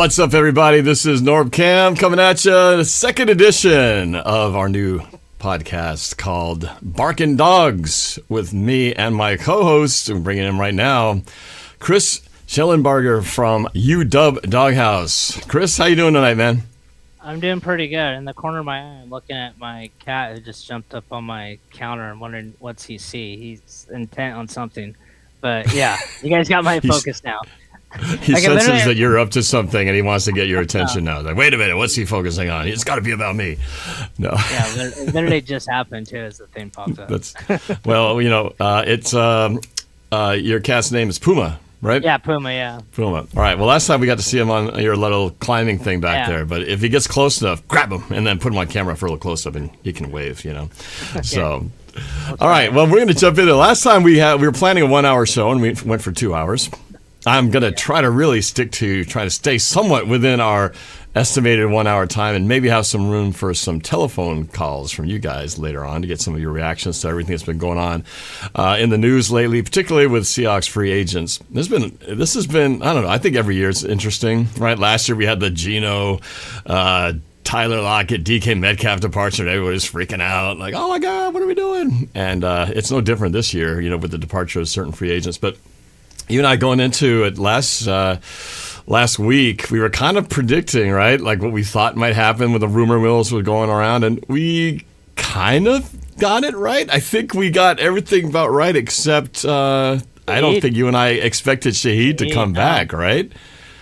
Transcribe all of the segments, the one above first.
What's up, everybody? This is Norb Cam coming at you. The second edition of our new podcast called Barkin' Dogs with me and my co-host. I'm bringing him right now, Chris Schellenberger from UW Doghouse. Chris, how you doing tonight, man? I'm doing pretty good. In the corner of my eye, I'm looking at my cat who just jumped up on my counter and wondering what's he see. He's intent on something. But yeah, you guys got my focus now. He senses that you're up to something and he wants to get your attention now. Like, wait a minute, what's he focusing on? It's got to be about me. No. Yeah, it literally just happened too as the thing popped up. Well, it's your cat's name is Puma, right? Yeah, Puma, yeah. Puma. All right. Well, last time we got to see him on your little climbing thing back there. But if he gets close enough, grab him and then put him on camera for a little close up and he can wave, Okay. So, all right. Well, we're going to jump into it. Last time we were planning a 1 hour show and we went for 2 hours. I'm going to try to really stick to trying to stay somewhat within our estimated 1 hour time and maybe have some room for some telephone calls from you guys later on to get some of your reactions to everything that's been going on in the news lately, particularly with Seahawks free agents. This has been, I don't know, I think every year it's interesting, right? Last year we had the Gino, Tyler Lockett, DK Metcalf departure, and everybody's freaking out, like, oh my God, what are we doing? And it's no different this year, with the departure of certain free agents. But you and I going into it last week, we were kind of predicting, right, like what we thought might happen when the rumor mills were going around, and we kind of got it right. I think we got everything about right, except I don't think you and I expected Shaheed to come back, right?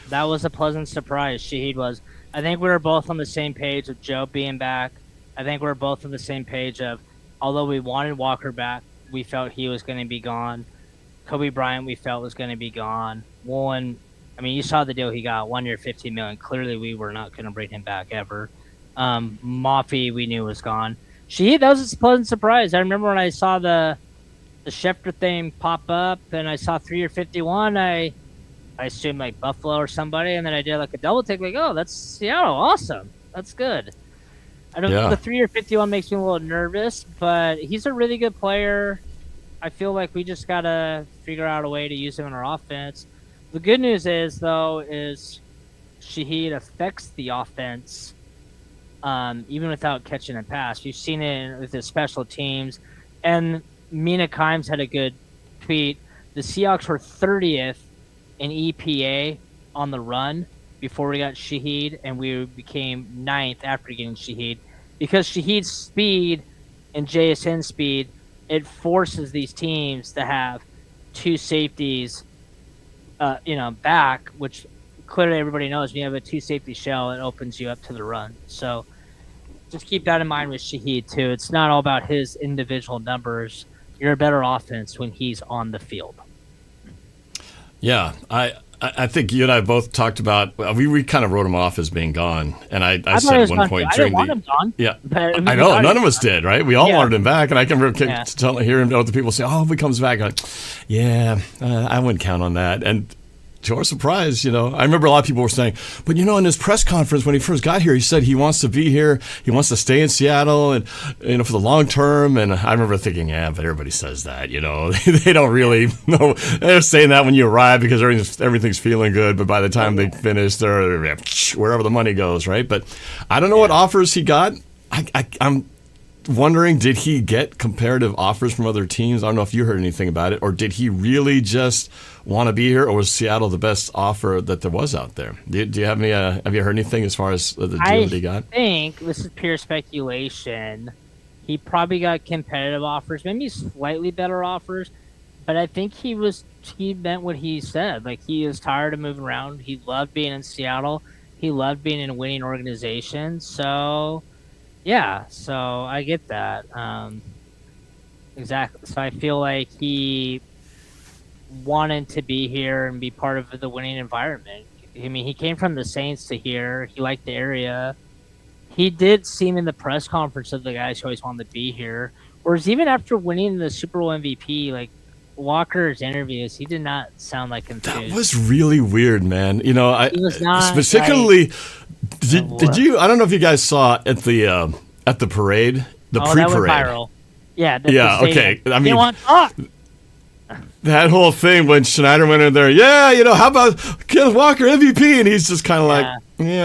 That was a pleasant surprise. Shaheed was. I think we were both on the same page of Joe being back. I think we were both on the same page of, although we wanted Walker back, we felt he was going to be gone. Coby Bryant, we felt was going to be gone. Woolen, I mean, you saw the deal he got, 1 year, $15 million. Clearly, we were not going to bring him back ever. Mafe, we knew was gone. Shaheed, that was a pleasant surprise. I remember when I saw the Schefter thing pop up, and I saw 3 year 51. I assumed like Buffalo or somebody, and then I did like a double take, like, oh, that's Seattle, awesome, that's good. The 3 year 51 makes me a little nervous, but he's a really good player. I feel like we just got to figure out a way to use him in our offense. The good news is, though, is Shaheed affects the offense even without catching a pass. You've seen it with his special teams. And Mina Kimes had a good tweet. The Seahawks were 30th in EPA on the run before we got Shaheed, and we became 9th after getting Shaheed. Because Shaheed's speed and JSN's speed, it forces these teams to have 2 safeties, back, which clearly everybody knows when you have a 2 safety shell, it opens you up to the run. So just keep that in mind with Shaheed, too. It's not all about his individual numbers. You're a better offense when he's on the field. Yeah, I think you and I both talked about, we kind of wrote him off as being gone, and I said at one point during I didn't want him gone. Yeah, I know none of us did, right? We all wanted him back, and I can hear him. The people say, "Oh, if he comes back," I'm like, yeah, I wouldn't count on that. And to our surprise, I remember a lot of people were saying, but in his press conference when he first got here, he said he wants to be here, he wants to stay in Seattle, and for the long term. And I remember thinking, yeah, but everybody says that, they don't really know. They're saying that when you arrive because everything's feeling good, but by the time they finish, they're wherever the money goes, right? But I don't know what offers he got. I'm wondering, did he get comparative offers from other teams? I don't know if you heard anything about it, or did he really just want to be here, or was Seattle the best offer that there was out there? Do you have any? Have you heard anything as far as the deal that he got? I think this is pure speculation. He probably got competitive offers, maybe slightly better offers, but I think he meant what he said. Like, he is tired of moving around. He loved being in Seattle. He loved being in a winning organization. So. Yeah, so I get that. Exactly. So I feel like he wanted to be here and be part of the winning environment. I mean, he came from the Saints to here. He liked the area. He did seem in the press conference of the guys who always wanted to be here. Whereas even after winning the Super Bowl MVP, like, Walker's interviews, he did not sound like enthused. That was really weird, man. He was not particularly. Did you? I don't know if you guys saw at the parade, the pre-parade. That went viral. Yeah. Okay. I mean, that whole thing when Schneider went in there, how about Kenneth Walker MVP? And he's just kind of like,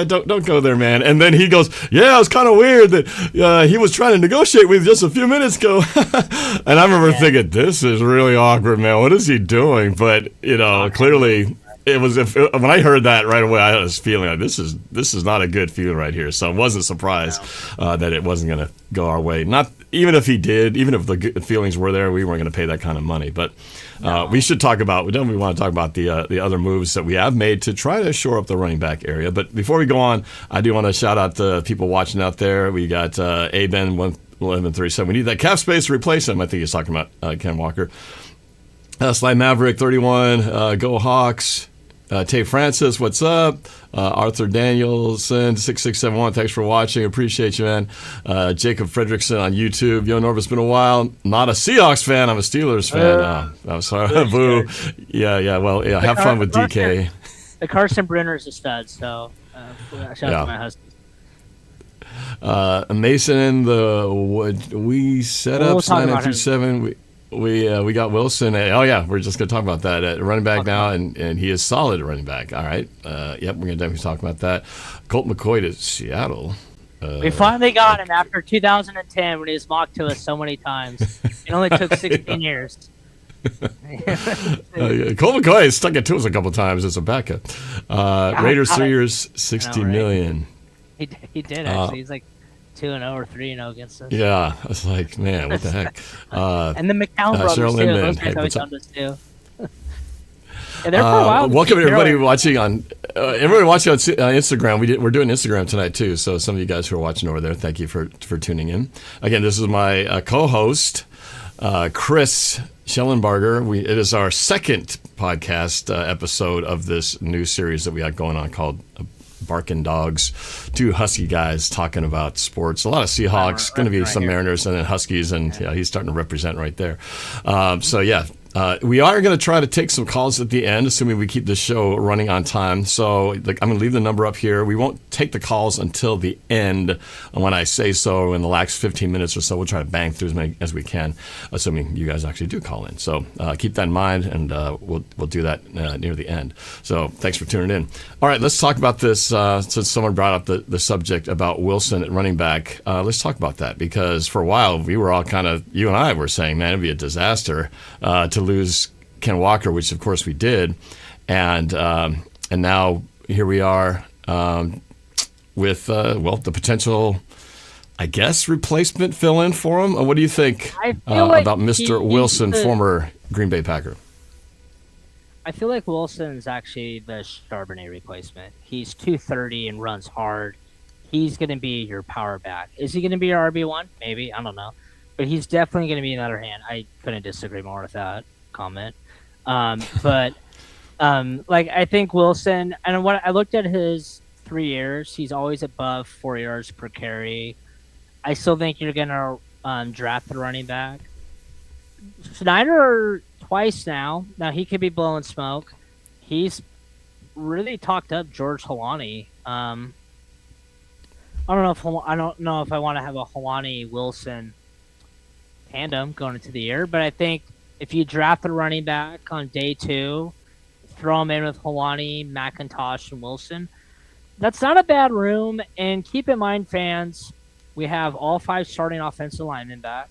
don't go there, man. And then he goes, it was kind of weird that he was trying to negotiate with just a few minutes ago. And I remember thinking, this is really awkward, man. What is he doing? But, clearly it was when I heard that right away, I had this feeling like this is not a good feeling right here. So I wasn't surprised that it wasn't going to go our way. Not even if he did, even if the good feelings were there, we weren't going to pay that kind of money. But we should talk about. We want to talk about the other moves that we have made to try to shore up the running back area. But before we go on, I do want to shout out the people watching out there. We got A-Ben 1137. We need that cap space to replace him. I think he's talking about Ken Walker. Sly Maverick 31. Go Hawks. Tay Francis, what's up? Arthur Danielson, 6671, thanks for watching. Appreciate you, man. Jacob Fredrickson on YouTube. Yo, Norv, it's been a while. Not a Seahawks fan. I'm a Steelers fan. I'm sorry. Boo. Yeah. Well, have fun with DK. The Carson Brenner's a stud, so shout out to my Huskies. Mason, we set up 927. We got Wilson. We're just going to talk about that at running back now, and he is solid at running back. All right. We're going to definitely talk about that. Colt McCoy to Seattle. We finally got him after 2010 when he was mocked to us so many times. It only took 16 years. Colt McCoy has stuck it to us a couple times as a backup. Raiders 3 years, $60 million. He did, actually. He's like 2-0 or 3-0 against us. Yeah, I was like, man, what the heck? And the McCown brothers, too. Those guys always done this, too. There for a while. Welcome everybody watching on Instagram. We're doing Instagram tonight, too. So some of you guys who are watching over there, thank you for tuning in. Again, this is my co-host, Chris Schellenbarger. It is our second podcast episode of this new series that we got going on called Barking Dogs. Two Husky guys talking about sports. A lot of Seahawks, going to be some Mariners, and then Huskies, and he's starting to represent right there. We are going to try to take some calls at the end, assuming we keep the show running on time. So I'm going to leave the number up here. We won't take the calls until the end when I say so. In the last 15 minutes or so, we'll try to bang through as many as we can, assuming you guys actually do call in. So keep that in mind, and we'll do that near the end. So thanks for tuning in. All right, let's talk about this. Since someone brought up the subject about Wilson at running back, let's talk about that, because for a while we were all you and I were saying, man, it'd be a disaster to lose Ken Walker, which of course we did, and now here we are with the potential, I guess, replacement fill-in for him. What do you think about Mr. Wilson, former Green Bay Packer? I feel like Wilson's actually the Charbonnet replacement. He's 230 and runs hard. He's going to be your power back. Is he going to be your RB1? Maybe. I don't know. But he's definitely going to be another hand. I couldn't disagree more with that comment. I think Wilson, and when I looked at his 3 years, he's always above 4 yards per carry. I still think you're going to draft the running back. Schneider twice now. Now he could be blowing smoke. He's really talked up George Helani. I don't know if I want to have a Helani Wilson tandem going into the year, but I think if you draft a running back on day 2, throw him in with Helani, McIntosh, and Wilson, that's not a bad room. And keep in mind, fans, we have all 5 starting offensive linemen back.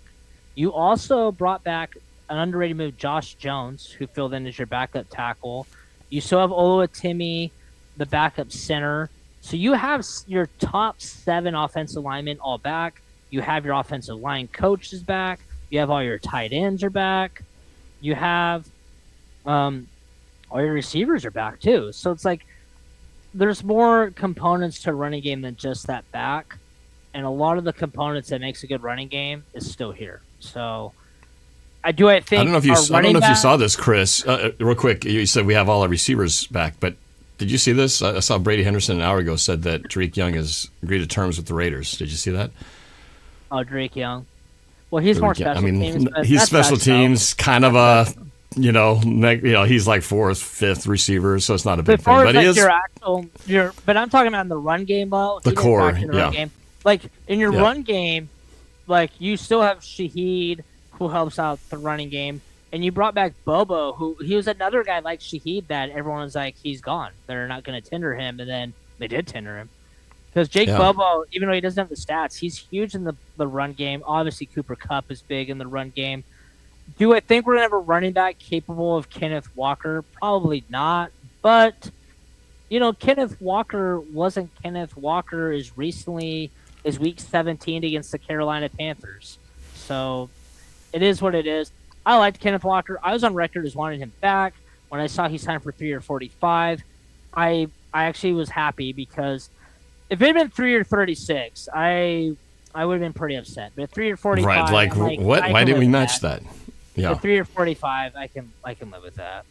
You also brought back an underrated move, Josh Jones, who filled in as your backup tackle. You still have Oluwatimi, the backup center. So you have your top 7 offensive linemen all back. You have your offensive line coaches back. You have all your tight ends are back. You have all your receivers are back too. So it's like there's more components to a running game than just that back. And a lot of the components that makes a good running game is still here. So I don't know if you saw this, Chris. Real quick, you said we have all our receivers back, but did you see this? I saw Brady Henderson an hour ago said that Tariq Young has agreed to terms with the Raiders. Did you see that? Oh, Tariq Young. Well, he's more special teams. He's special teams, kind of a, he's like 4th, 5th receiver, so it's not a big thing. But he is. But I'm talking about in the run game, though. The core, run game. Like in your run game, like you still have Shaheed who helps out the running game. And you brought back Bobo, who he was another guy like Shaheed that everyone was like, he's gone. They're not going to tender him. And then they did tender him. Because Jake Bobo, even though he doesn't have the stats, he's huge in the run game. Obviously, Cooper Kupp is big in the run game. Do I think we're going to have a running back capable of Kenneth Walker? Probably not. But, Kenneth Walker wasn't Kenneth Walker as recently as Week 17 against the Carolina Panthers. So it is what it is. I liked Kenneth Walker. I was on record as wanting him back. When I saw he signed for 3 or 45, I actually was happy because if it had been 3 or 36, I would have been pretty upset. But 3 or 45, right? What? Why didn't we match that? Yeah, 3 or 45, I can live with that.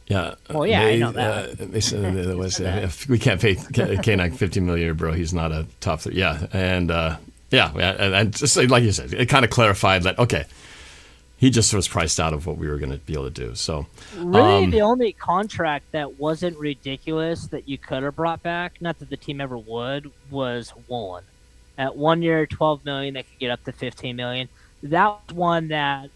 Yeah. Well, yeah, I know that. They said there was we can't pay K9 $50 million, bro. He's not a top 3. Yeah, and and just like you said, it kind of clarified that he just was priced out of what we were going to be able to do. So really, the only contract that wasn't ridiculous that you could have brought back, not that the team ever would, was Woolen. At 1 year, $12 million, they could get up to $15 million. That was one that,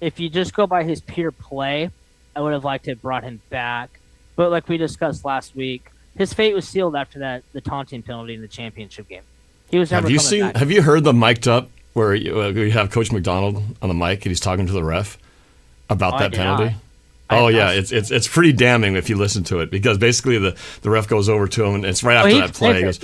if you just go by his pure play, I would have liked to have brought him back. But like we discussed last week, his fate was sealed after the taunting penalty in the championship game. He was never coming back. Have you heard the mic'd up where you have Coach McDonald on the mic and he's talking to the ref about that penalty? It's pretty damning if you listen to it, because basically the ref goes over to him and it's right after that play. He goes,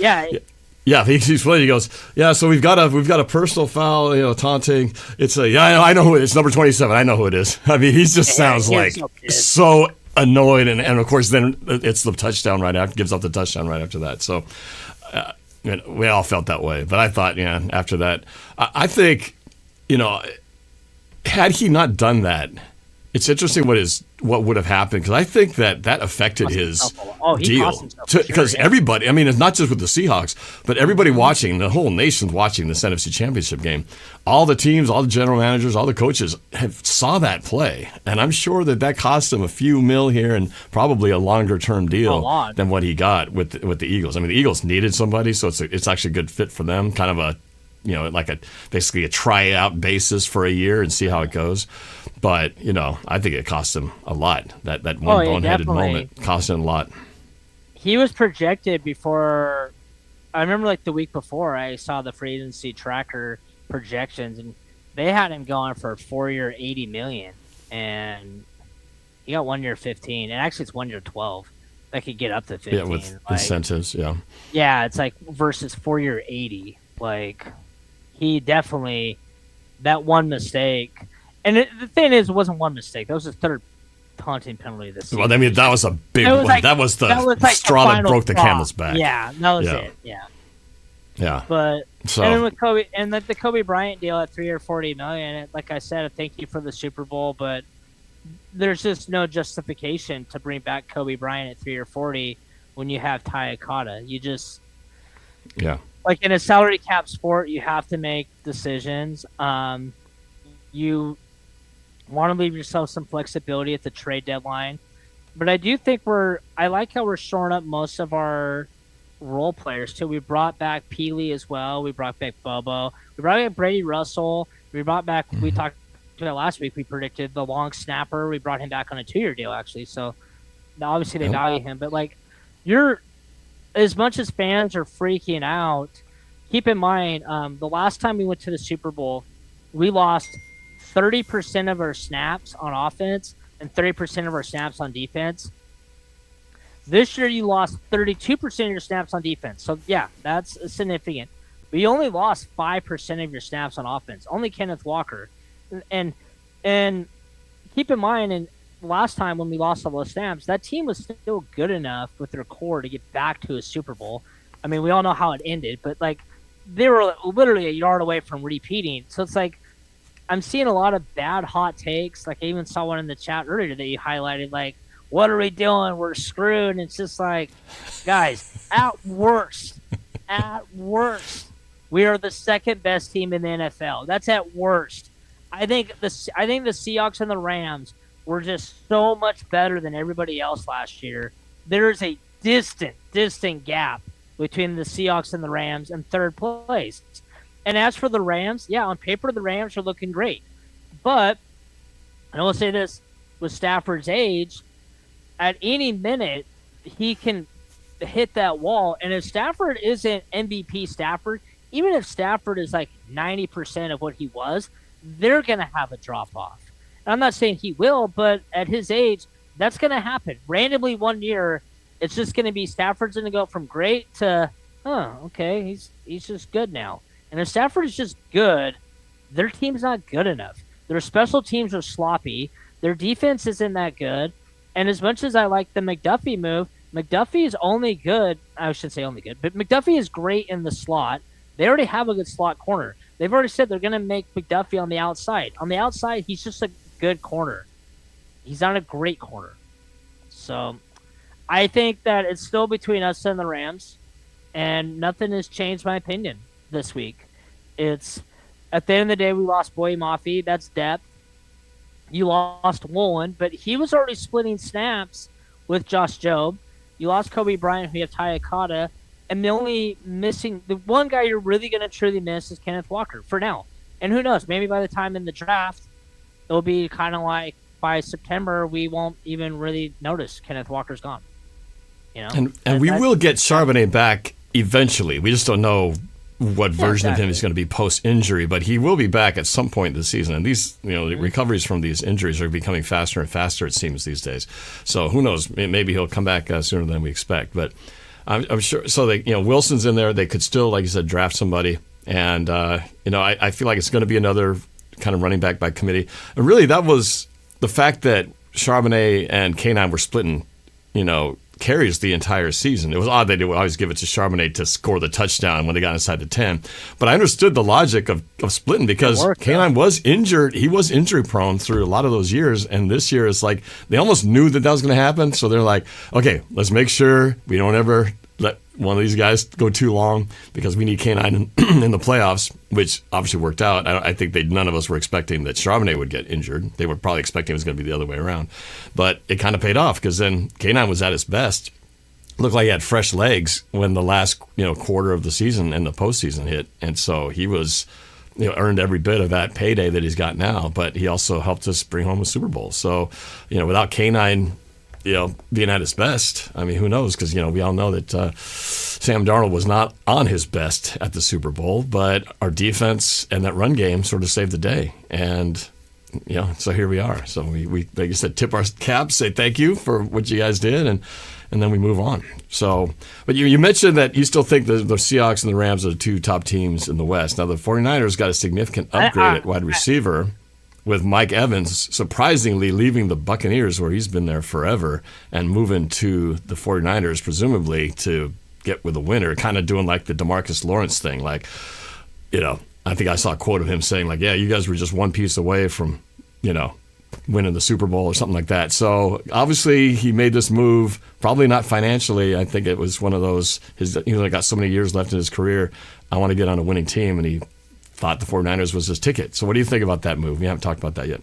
he's playing. He goes, so we've got a personal foul, taunting. It's I know who it is. It's number 27. I know who it is. I mean, he just sounds like so annoyed, and of course then it's the touchdown right after, gives up the touchdown right after that. So we all felt that way. But I thought, after that, I think, had he not done that, it's interesting what would have happened, because I think that affected his deal. Because everybody, I mean, it's not just with the Seahawks, but everybody watching, the whole nation's watching this NFC Championship game. All the teams, all the general managers, all the coaches saw that play, and I'm sure that cost him a few mil here and probably a longer-term deal than what he got with the Eagles. I mean, the Eagles needed somebody, so it's actually a good fit for them, kind of basically a tryout basis for a year and see how it goes. But, I think it cost him a lot. That one boneheaded moment cost him a lot. He was projected before. I remember the week before I saw the free agency tracker projections, and they had him going for a 4-year, $80 million, and he got 1 year, 15, and actually it's 1 year, 12. That could get up to 15. Yeah, with incentives. Yeah. Yeah, it's versus 4 year, 80. He definitely, that one mistake. And the thing is, it wasn't one mistake. That was his third taunting penalty this season. Well, I mean, that was a big one. That was the straw that broke the camel's back. Yeah, that was it. Yeah. Yeah. But and then with Coby, and the Coby Bryant deal at 3 or $40 million, like I said, thank you for the Super Bowl, but there's just no justification to bring back Coby Bryant at 3 or 40 when you have Ty Akata. You just in a salary cap sport, you have to make decisions. You want to leave yourself some flexibility at the trade deadline. But I do think I like how we're shoring up most of our role players too. We brought back Peely as well. We brought back Bobo. We brought back Brady Russell. We brought back, we talked about last week, we predicted the long snapper. We brought him back on a 2-year deal actually. So obviously they value him. But as much as fans are freaking out, keep in mind, the last time we went to the Super Bowl, we lost 30% of our snaps on offense and 30% of our snaps on defense. This year, you lost 32% of your snaps on defense. So, yeah, that's significant. But you only lost 5% of your snaps on offense. Only Kenneth Walker. And keep in mind, and last time when we lost all those snaps, that team was still good enough with their core to get back to a Super Bowl. I mean, we all know how it ended, but they were literally a yard away from repeating. So it's I'm seeing a lot of bad hot takes. I even saw one in the chat earlier that you highlighted, what are we doing? We're screwed. And it's just guys, at worst, we are the second best team in the NFL. That's at worst. I think the Seahawks and the Rams were just so much better than everybody else last year. There is a distant gap between the Seahawks and the Rams in third place. And as for the Rams, on paper the Rams are looking great. But And I will say this, with Stafford's age, at any minute, he can hit that wall. And if Stafford isn't MVP Stafford, even if Stafford is like 90% of what he was, they're going to have a drop-off. And I'm not saying he will, but at his age, that's going to happen. Randomly one year, it's just going to be Stafford's going to go from great to, okay, he's just good now. And if Stafford is just good, their team's not good enough. Their special teams are sloppy. Their defense isn't that good. And as much as I like the McDuffie move, McDuffie is only good. I shouldn't say only good, but McDuffie is great in the slot. They already have a good slot corner. They've already said they're going to make McDuffie on the outside. On the outside, he's just a good corner. He's not a great corner. So I think that it's still between us and the Rams, and nothing has changed my opinion this week. It's at the end of the day, we lost Boye Mafe. That's depth. You lost Woolen, but he was already splitting snaps with Josh Jobe. You lost Coby Bryant, who you have Ty Akata, and the one guy you're really going to truly miss is Kenneth Walker for now. And who knows, maybe by the time in the draft, it'll be kind of like by September, we won't even really notice Kenneth Walker's gone. You know, and we will get Charbonnet back eventually. We just don't know what version of him is going to be post-injury, but he will be back at some point this season. And these, the recoveries from these injuries are becoming faster and faster, it seems, these days. So who knows? Maybe he'll come back sooner than we expect. But I'm sure. So Wilson's in there. They could still, like you said, draft somebody. And I feel like it's going to be another kind of running back by committee. And really, that was the fact that Charbonnet and K9 were splitting, carries the entire season. It was odd they would always give it to Charbonnet to score the touchdown when they got inside the 10. But I understood the logic of splitting because K9 was injured. He was injury prone through a lot of those years. And this year it's like they almost knew that was going to happen. So they're like, okay, let's make sure we don't ever let one of these guys go too long because we need K9 in the playoffs, which obviously worked out. I think none of us were expecting that Charbonnet would get injured. They were probably expecting it was going to be the other way around. But it kind of paid off because then K9 was at his best. Looked like he had fresh legs when the last quarter of the season and the postseason hit. And so he was earned every bit of that payday that he's got now. But he also helped us bring home a Super Bowl. So, without K9 being at his best, I mean, who knows? Because, we all know that Sam Darnold was not on his best at the Super Bowl, but our defense and that run game sort of saved the day. And, so here we are. So we like you said, tip our caps, say thank you for what you guys did, and then we move on. So, but you mentioned that you still think the Seahawks and the Rams are the two top teams in the West. Now, the 49ers got a significant upgrade at wide receiver, with Mike Evans surprisingly leaving the Buccaneers, where he's been there forever, and moving to the 49ers, presumably to get with a winner, kind of doing like the DeMarcus Lawrence thing. Like, I think I saw a quote of him saying, like, yeah, you guys were just one piece away from, winning the Super Bowl or something like that. So obviously he made this move, probably not financially. I think it was one of those, he's got so many years left in his career. I want to get on a winning team, and he thought the 49ers was his ticket. So what do you think about that move? We haven't talked about that yet.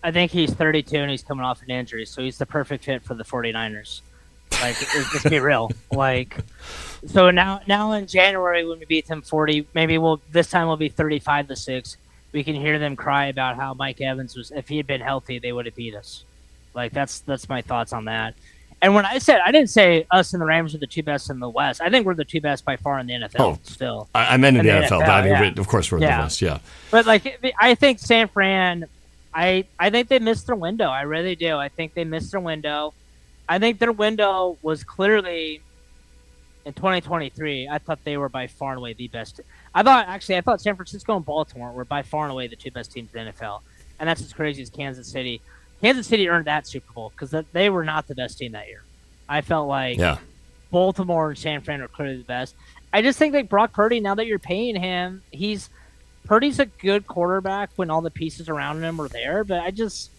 I think he's 32 and he's coming off an injury, so he's the perfect fit for the 49ers. Like, let's be real. Like, so now in January when we beat them 40, maybe this time we'll be 35-6. We can hear them cry about how Mike Evans was. If he had been healthy, they would have beat us. Like, that's my thoughts on that. And when I didn't say us and the Rams are the two best in the West. I think we're the two best by far in the NFL still. I meant in the NFL, but I mean, of course we're the West, yeah. But, like, I think San Fran, I think they missed their window. I really do. I think they missed their window. I think their window was clearly in 2023. I thought they were by far and away the best. I thought San Francisco and Baltimore were by far and away the two best teams in the NFL. And that's as crazy as Kansas City. Kansas City earned that Super Bowl because they were not the best team that year. I felt like Baltimore and San Fran are clearly the best. I just think that Brock Purdy, now that you're paying him, Purdy's a good quarterback when all the pieces around him are there. But this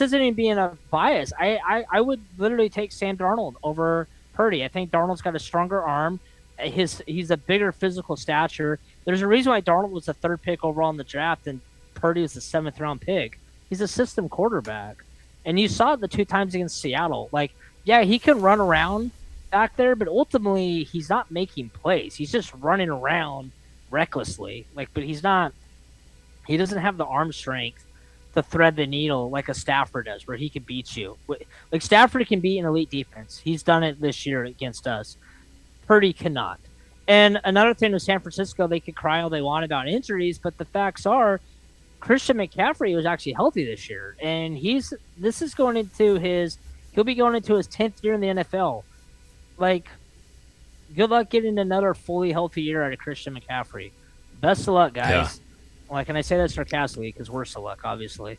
isn't even being a bias. I would literally take Sam Darnold over Purdy. I think Darnold's got a stronger arm. He's a bigger physical stature. There's a reason why Darnold was the third pick overall in the draft and Purdy was the 7th round pick. He's a system quarterback. And you saw it the 2 times against Seattle. Like, yeah, he can run around back there, but ultimately he's not making plays. He's just running around recklessly. Like, but he doesn't have the arm strength to thread the needle like a Stafford does, where he can beat you. Like Stafford can beat an elite defense. He's done it this year against us. Purdy cannot. And another thing with San Francisco, they could cry all they want about injuries, but the facts are Christian McCaffrey was actually healthy this year, and he'll be going into his 10th year in the NFL. Like, good luck getting another fully healthy year out of Christian McCaffrey. Best of luck, guys. Yeah. Like, and I say that sarcastically because worse of luck, obviously.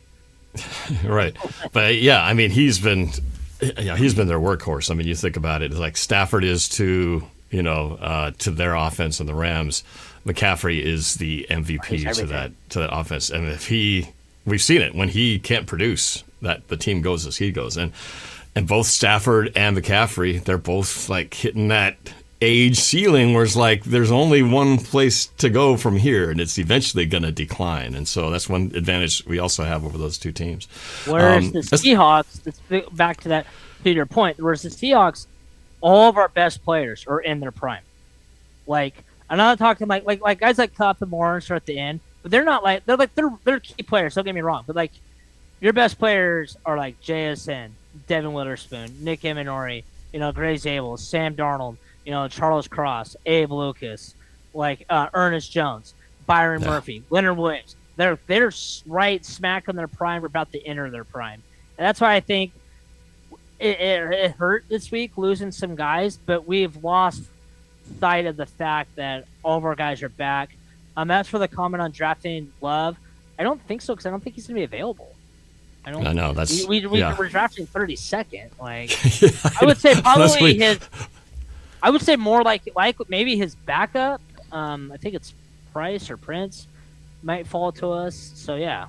Right. But yeah, I mean, he's been their workhorse. I mean, you think about it, it's like Stafford is to their offense and the Rams. McCaffrey is the MVP to that offense. And we've seen it when he can't produce, that the team goes as he goes. And both Stafford and McCaffrey, they're both like hitting that age ceiling where it's like there's only one place to go from here, and it's eventually going to decline. And so that's one advantage we also have over those two teams. Whereas the Seahawks, back to that, to your point, whereas the Seahawks, all of our best players are in their prime. Like, I'm not talking like guys like Kupp and Lawrence are at the end, but they're key players. Don't get me wrong, but like your best players are like JSN, Devin Witherspoon, Nick Eminori, Gray Zabel, Sam Darnold, Charles Cross, Abe Lucas, like Ernest Jones, Byron Murphy, Leonard Williams. They're right smack on their prime, or about to enter their prime, and that's why I think it hurt this week losing some guys, but we've lost sight of the fact that all of our guys are back. As for the comment on drafting Love, I don't think so, because I don't think he's going to be available. I know that's we're drafting 32nd. Like I would say probably I would say more like maybe his backup. I think it's Price or Prince might fall to us. So yeah,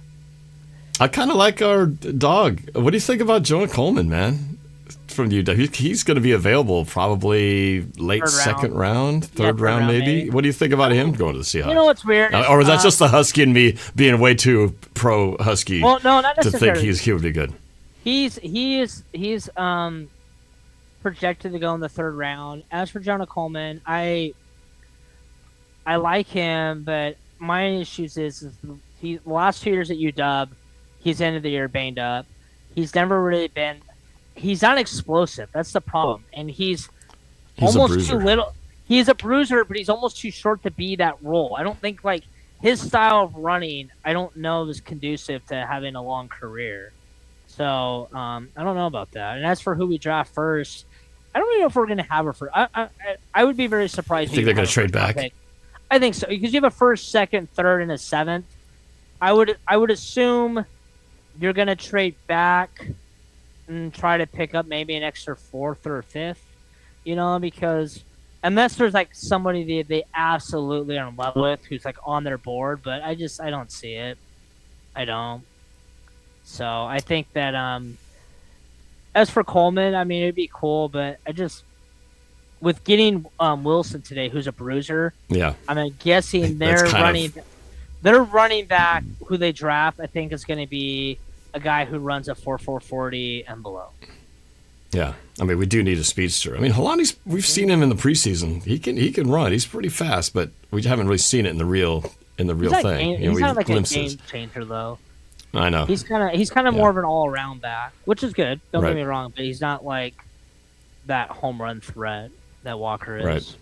I kind of like our dog. What do you think about Jonah Coleman, man? From UW, he's going to be available probably late third round, maybe. What do you think about him going to the Seahawks? You know what's weird? Or is that just the Husky and me being way too pro Husky? Well, no, not necessarily. To think he would be good. He's projected to go in the third round. As for Jonah Coleman, I like him, but my issues is the last 2 years at UW, he's ended the year banged up. He's never really been. He's not explosive. That's the problem. And he's almost too little. He's a bruiser, but he's almost too short to be that role. I don't think his style of running, I don't know, is conducive to having a long career. So I don't know about that. And as for who we draft first, I don't even know if we're going to have her first. I would be very surprised. You think they're going to trade back? Pick. I think so, because you have a first, second, third, and a seventh. I would assume you're going to trade back and try to pick up maybe an extra fourth or fifth, because unless there's somebody they absolutely are in love with who's on their board, but I don't see it. I don't. So I think that as for Coleman, I mean, it'd be cool, but with getting Wilson today, who's a bruiser, I'm guessing their running back who they draft, I think, is going to be a guy who runs a 4.40 and below. Yeah, I mean, we do need a speedster. I mean, Helani's, we've seen him in the preseason. He can run. He's pretty fast, but we haven't really seen it in the real thing. He's not like a game changer, though. I know. He's kind of more of an all-around back, which is good. Don't get me wrong, but he's not like that home run threat that Walker is. Right.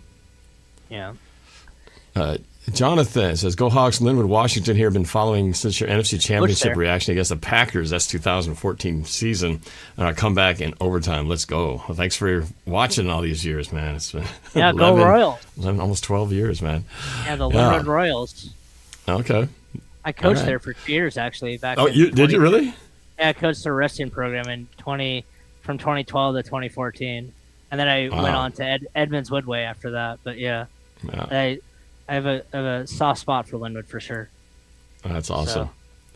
Yeah. Jonathan says, "Go Hawks!" Linwood, Washington here. Been following since your NFC Championship reaction against the Packers. That's 2014 season. And our comeback in overtime. Let's go. Well, thanks for watching all these years, man. It's been go Royals. Almost 12 years, man. Yeah, the Linwood Royals. Okay. I coached there for 2 years, actually. Did you really? Yeah, I coached the wrestling program from 2012 to 2014, and then I went on to Edmonds Woodway after that. But yeah. I have a soft spot for Linwood for sure. That's awesome. So,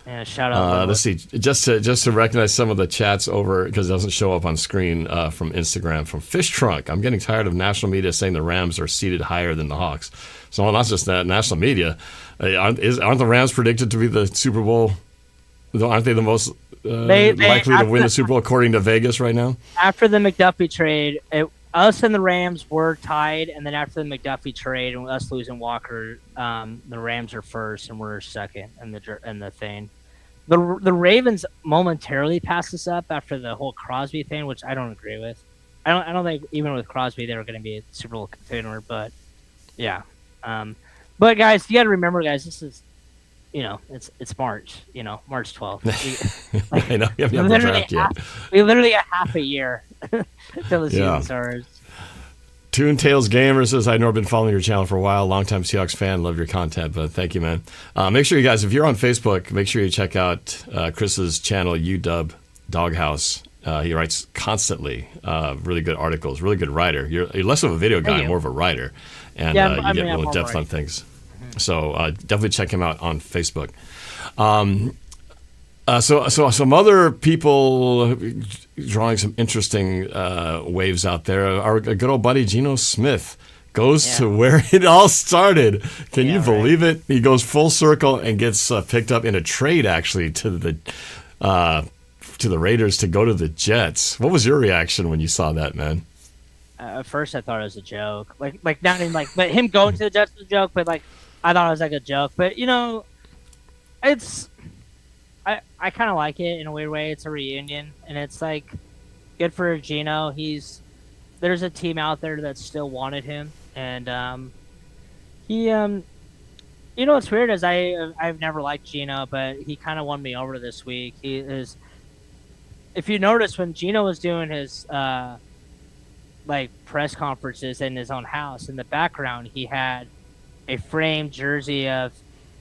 yeah, shout out. Let's see, just to recognize some of the chats over, because it doesn't show up on screen, from Instagram, from Fish Trunk. I'm getting tired of national media saying the Rams are seated higher than the Hawks. So not just that, national media. Aren't the Rams predicted to be the Super Bowl? Aren't they the most likely to win the Super Bowl according to Vegas right now? After the McDuffie trade, us and the Rams were tied, and then after the McDuffie trade and us losing Walker, the Rams are first and we're second in the thing. The Ravens momentarily passed us up after the whole Crosby thing, which I don't agree with. I don't think even with Crosby they were going to be a Super Bowl contender, but yeah. But guys, you got to remember, guys, this is, it's March, March 12th. I know you haven't the draft yet. We literally got half a year till the season starts. Toon Tales Gamer says, I've been following your channel for a while. Longtime Seahawks fan. Love your content, but thank you, man. Make sure you guys, if you're on Facebook, make sure you check out Chris's channel, UW Doghouse. He writes constantly really good articles, really good writer. You're less of a video guy, more of a writer. And you get real depth on things. Mm-hmm. So definitely check him out on Facebook. So some other people drawing some interesting waves out there. Our good old buddy Gino Smith goes to where it all started. Can you believe it? He goes full circle and gets picked up in a trade, actually, to the Raiders to go to the Jets. What was your reaction when you saw that, man? At first, I thought it was a joke. Like not even but him going to the Jets was a joke. But I thought it was a joke. But it's. I kind of like it in a weird way. It's a reunion, and it's good for Gino. There's a team out there that still wanted him, and he what's weird is I've never liked Gino, but he kind of won me over this week. He is, if you notice, when Gino was doing his press conferences in his own house, in the background he had a framed jersey of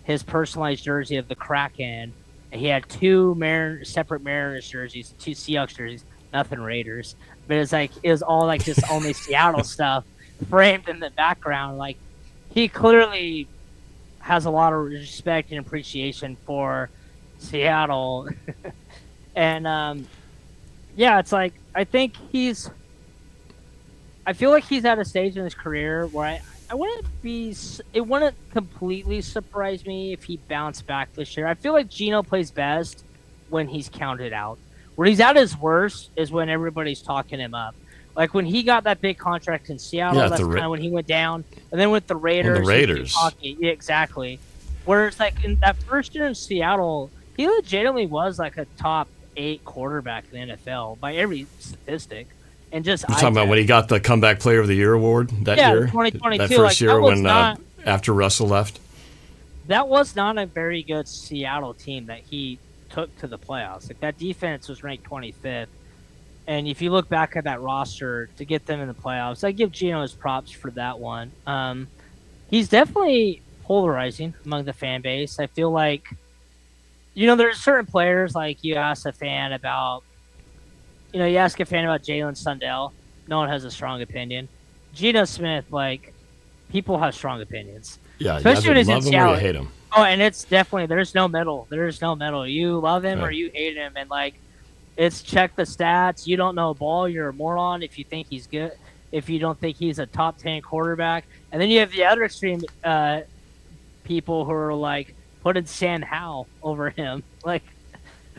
his personalized jersey of the Kraken. He had two separate Mariners jerseys, two Seahawks jerseys, nothing Raiders. But it was all just only Seattle stuff framed in the background. He clearly has a lot of respect and appreciation for Seattle. And it's I think I feel like he's at a stage in his career where it wouldn't completely surprise me if he bounced back this year. I feel like Gino plays best when he's counted out. Where he's at his worst is when everybody's talking him up. Like when he got that big contract in Seattle, that's kind of when he went down. And then with the Raiders. Yeah, exactly. Whereas in that first year in Seattle, he legitimately was a top 8 quarterback in the NFL by every statistic. And just you're talking about when he got the Comeback Player of the Year award that year? 2022. That first year when after Russell left? That was not a very good Seattle team that he took to the playoffs. That defense was ranked 25th. And if you look back at that roster to get them in the playoffs, I give Gino his props for that one. He's definitely polarizing among the fan base. I feel there's certain players you ask a fan about. You ask a fan about Jalen Sundell, no one has a strong opinion. Gino Smith, people have strong opinions. Yeah, especially when he's in Seattle. You hate him. Oh, and it's definitely there's no middle. There's no middle. You love him or you hate him, and it's check the stats. You don't know ball, you're a moron if you think he's good. If you don't think he's a top 10 quarterback, and then you have the other extreme people who are putting Sam Howell over him.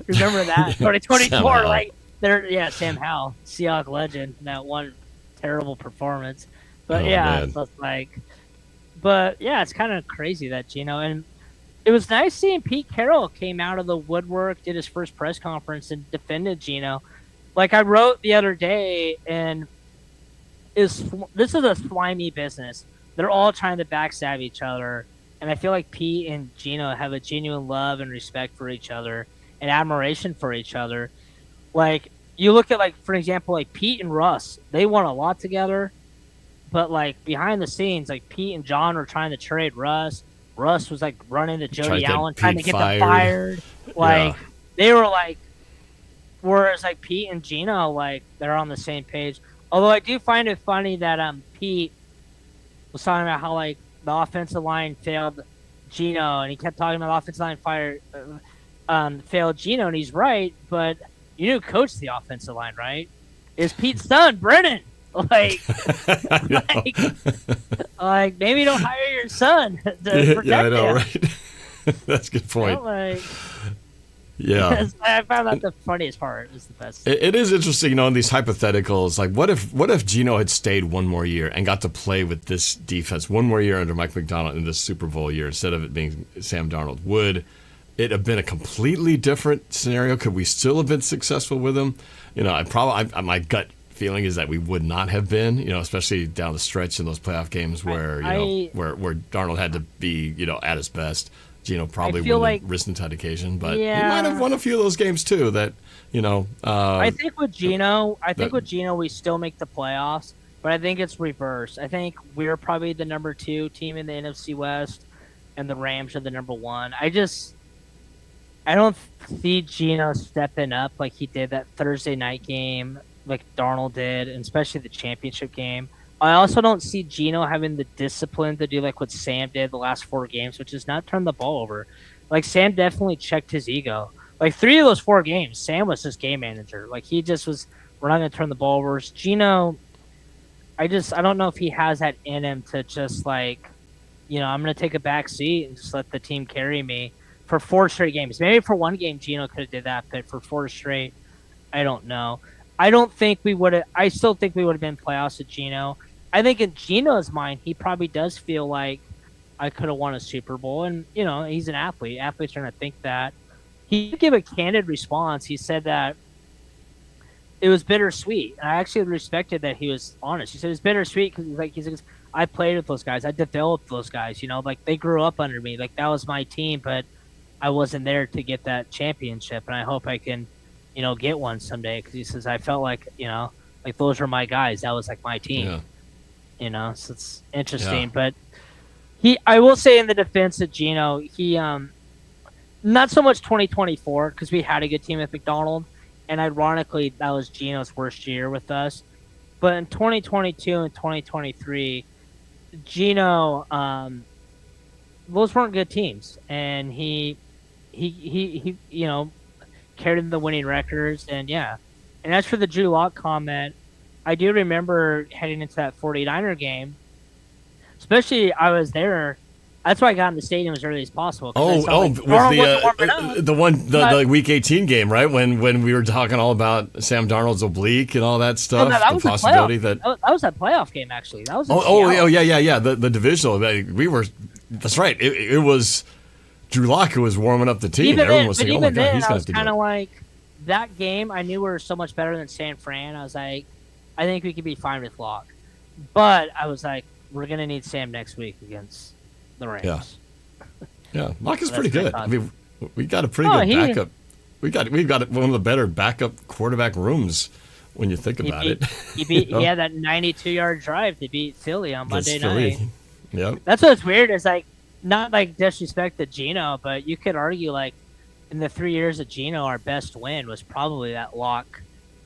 Remember that 2024, Sam Howell, Seahawks legend, that one terrible performance. But it's kind of crazy that Gino, and it was nice seeing Pete Carroll came out of the woodwork, did his first press conference, and defended Gino. I wrote the other day, and this is a slimy business. They're all trying to backstab each other, and I feel like Pete and Gino have a genuine love and respect for each other and admiration for each other. You look at, for example, Pete and Russ, they won a lot together, but, behind the scenes, Pete and John were trying to trade Russ. Russ was, running to Jody Allen, trying to get them fired. They were, whereas, Pete and Gino, they're on the same page. Although I do find it funny that Pete was talking about how, the offensive line failed Gino, and he kept talking about the offensive line failed Gino, and he's right, but you knew who coached the offensive line, right? It's Pete's son, Brennan. Maybe don't hire your son to protect Yeah, I know, him. right? That's a good point. Yeah. I found that the funniest part is the best. It is interesting, in these hypotheticals. What if Gino had stayed one more year and got to play with this defense one more year under Mike McDonald in this Super Bowl year instead of it being Sam Darnold? Would it have been a completely different scenario? Could we still have been successful with him? My gut feeling is that we would not have been, especially down the stretch in those playoff games where where Darnold had to be, at his best. Gino probably wouldn't have risen to that occasion, but he might have won a few of those games too. That I think with Gino, we still make the playoffs, but I think it's reversed. I think we're probably the number 2 team in the NFC West, and the Rams are the number 1. I don't see Gino stepping up like he did that Thursday night game, like Darnold did, and especially the championship game. I also don't see Gino having the discipline to do like what Sam did the last 4 games, which is not turn the ball over. Like Sam definitely checked his ego. Like 3 of those 4 games, Sam was just game manager. Like he just was, we're not going to turn the ball over. Gino, I don't know if he has that in him to just like, I'm going to take a back seat and just let the team carry me for 4 straight games. Maybe for 1 game, Gino could have did that, but for 4 straight, I don't know. I still think we would have been playoffs with Gino. I think in Gino's mind, he probably does feel like I could have won a Super Bowl. And, he's an athlete. Athletes are going to think that. He did give a candid response. He said that it was bittersweet. And I actually respected that he was honest. He said it was bittersweet because he's like, I played with those guys. I developed those guys. Like they grew up under me. Like that was my team, but I wasn't there to get that championship. And I hope I can, get one someday. Because he says, I felt like, like those were my guys. That was like my team. Yeah. So it's interesting, but I will say in the defense of Gino, he, not so much 2024 because we had a good team with McDonald, and ironically that was Gino's worst year with us. But in 2022 and 2023, Gino, those weren't good teams, and he carried the winning records, and And as for the Drew Lock comment, I do remember heading into that 49er game, especially I was there. That's why I got in the stadium as early as possible. With the Week 18 game, right? When we were talking all about Sam Darnold's oblique and all that stuff, that the was possibility that was that playoff game actually. That was the divisional. That's right. It was Drew Lock who was warming up the team. Everyone was saying, "Oh my God, he's going to do it." Kind of like that game. I knew we were so much better than San Fran. I was like, I think we could be fine with Lock, but I was like, we're going to need Sam next week against the Rams. Yeah. Lock is pretty good. I mean, we got a pretty good backup. We've got one of the better backup quarterback rooms when you think about it. He had that 92-yard drive to beat Philly on Monday night. Yep. That's what's weird is like not like disrespect to Gino, but you could argue like in the 3 years of Gino, our best win was probably that Lock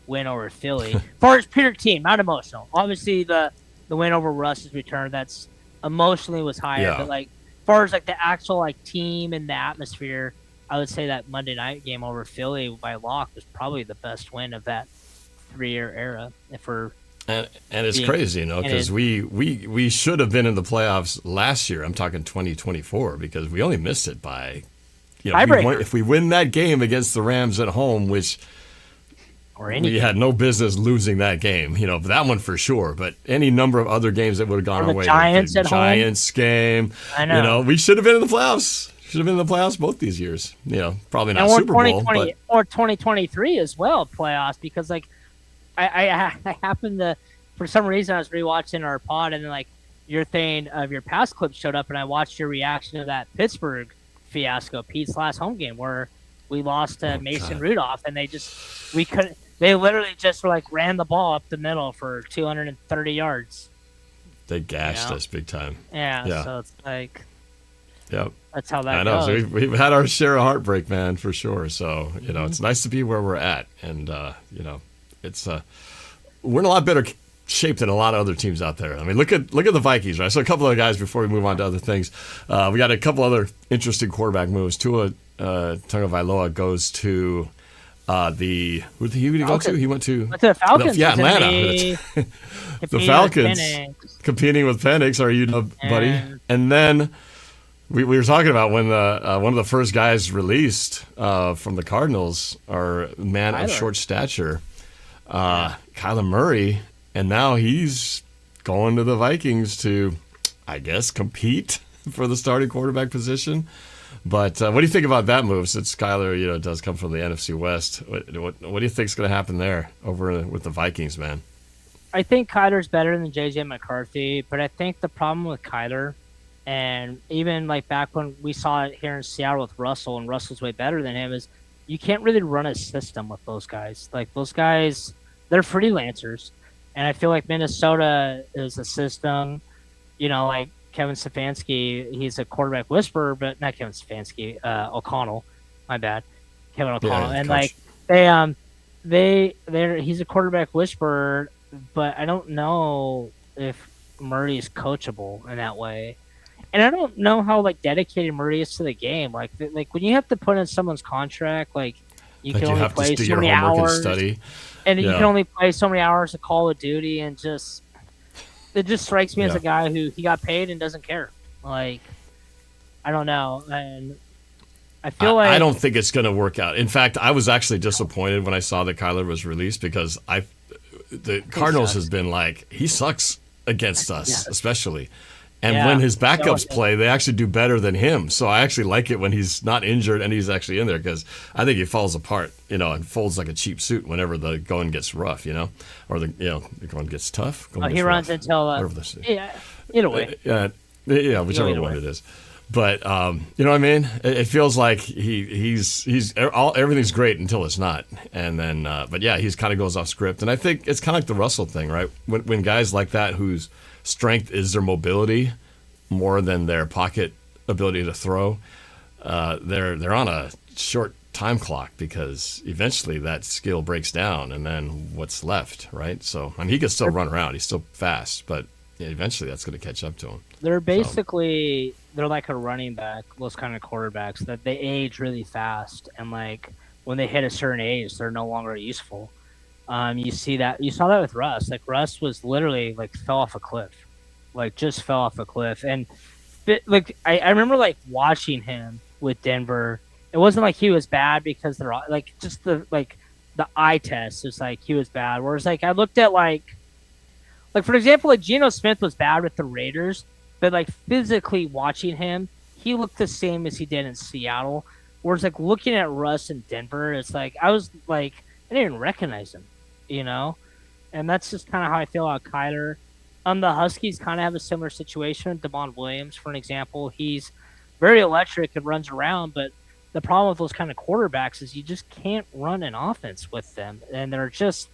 win over Philly. For his pure team, not emotional. Obviously the win over Russ's return, that's emotionally was higher, but like as far as like the actual like team and the atmosphere, I would say that Monday night game over Philly by Lock was probably the best win of that 3-year era. And it's crazy, because we should have been in the playoffs last year. I'm talking 2024 because we only missed it by, if we win that game against the Rams at home, which we had no business losing that game, that one for sure. But any number of other games that would have gone our way, Giants at Giants home. Game, I know. We should have been in the playoffs. Should have been in the playoffs both these years. Probably not Super Bowl, but or 2023 as well playoffs because like I happened to, for some reason I was rewatching our pod and then like your thing of your past clip showed up and I watched your reaction to that Pittsburgh fiasco, Pete's last home game where we lost to Mason Rudolph and they literally just ran the ball up the middle for 230 yards. They gashed us big time. Yeah. So it's like, yep. That's how that I know. goes. So we've had our share of heartbreak, man, for sure. So, it's nice to be where we're at. And, it's we're in a lot better shape than a lot of other teams out there. I mean, look at the Vikings, right? So a couple of guys before we move on to other things. We got a couple other interesting quarterback moves. Tua Tagovailoa goes to who did he go to? He went to the Falcons. Atlanta. The Falcons competing with Penix, buddy. And then we were talking about when one of the first guys released from the Cardinals, our man of short stature, Kyler Murray, and now he's going to the Vikings to, I guess, compete for the starting quarterback position. But what do you think about that move? Since Kyler, does come from the NFC West, what do you think is going to happen there with the Vikings, man? I think Kyler's better than JJ McCarthy, but I think the problem with Kyler, and even like back when we saw it here in Seattle with Russell, and Russell's way better than him, is you can't really run a system with those guys. Like those guys, they're freelancers, and I feel like Minnesota is a system. Like Kevin Stefanski, he's a quarterback whisperer, but not Kevin Stefanski, O'Connell, my bad, Kevin O'Connell, and coach. he's a quarterback whisperer. But I don't know if Murray is coachable in that way, and I don't know how dedicated Murray is to the game. Like when you have to put in someone's contract, you can only play so many hours, study, and you can only play so many hours of Call of Duty, and it just strikes me as a guy who he got paid and doesn't care. I don't know, and I feel I don't think it's going to work out. In fact, I was actually disappointed when I saw that Kyler was released because the Cardinals has been he sucks against us, especially. And when his backups play, they actually do better than him. So I actually like it when he's not injured and he's actually in there because I think he falls apart, and folds like a cheap suit whenever the going gets rough, or the going gets tough. He runs until either way. Whichever one it is. But you know what I mean? It feels like everything's great until it's not, and then he kind of goes off script. And I think it's kind of like the Russell thing, right? When guys like that whose strength is their mobility more than their pocket ability to throw, they're on a short time clock because eventually that skill breaks down, and then what's left, right? So he can still run around, he's still fast, but eventually that's going to catch up to him. They're basically they're like a running back, those kind of quarterbacks that they age really fast, and when they hit a certain age, they're no longer useful. You saw that with Russ. Russ was literally fell off a cliff, just fell off a cliff. And I remember watching him with Denver. It wasn't like he was bad because they're just the eye test is he was bad. Whereas I looked at for example, Gino Smith was bad with the Raiders, but physically watching him, he looked the same as he did in Seattle. Whereas looking at Russ in Denver, it's I didn't even recognize him, and that's just kind of how I feel about Kyler. The Huskies kind of have a similar situation. Damon Williams, for an example, he's very electric and runs around, but the problem with those kind of quarterbacks is you just can't run an offense with them, and they're just.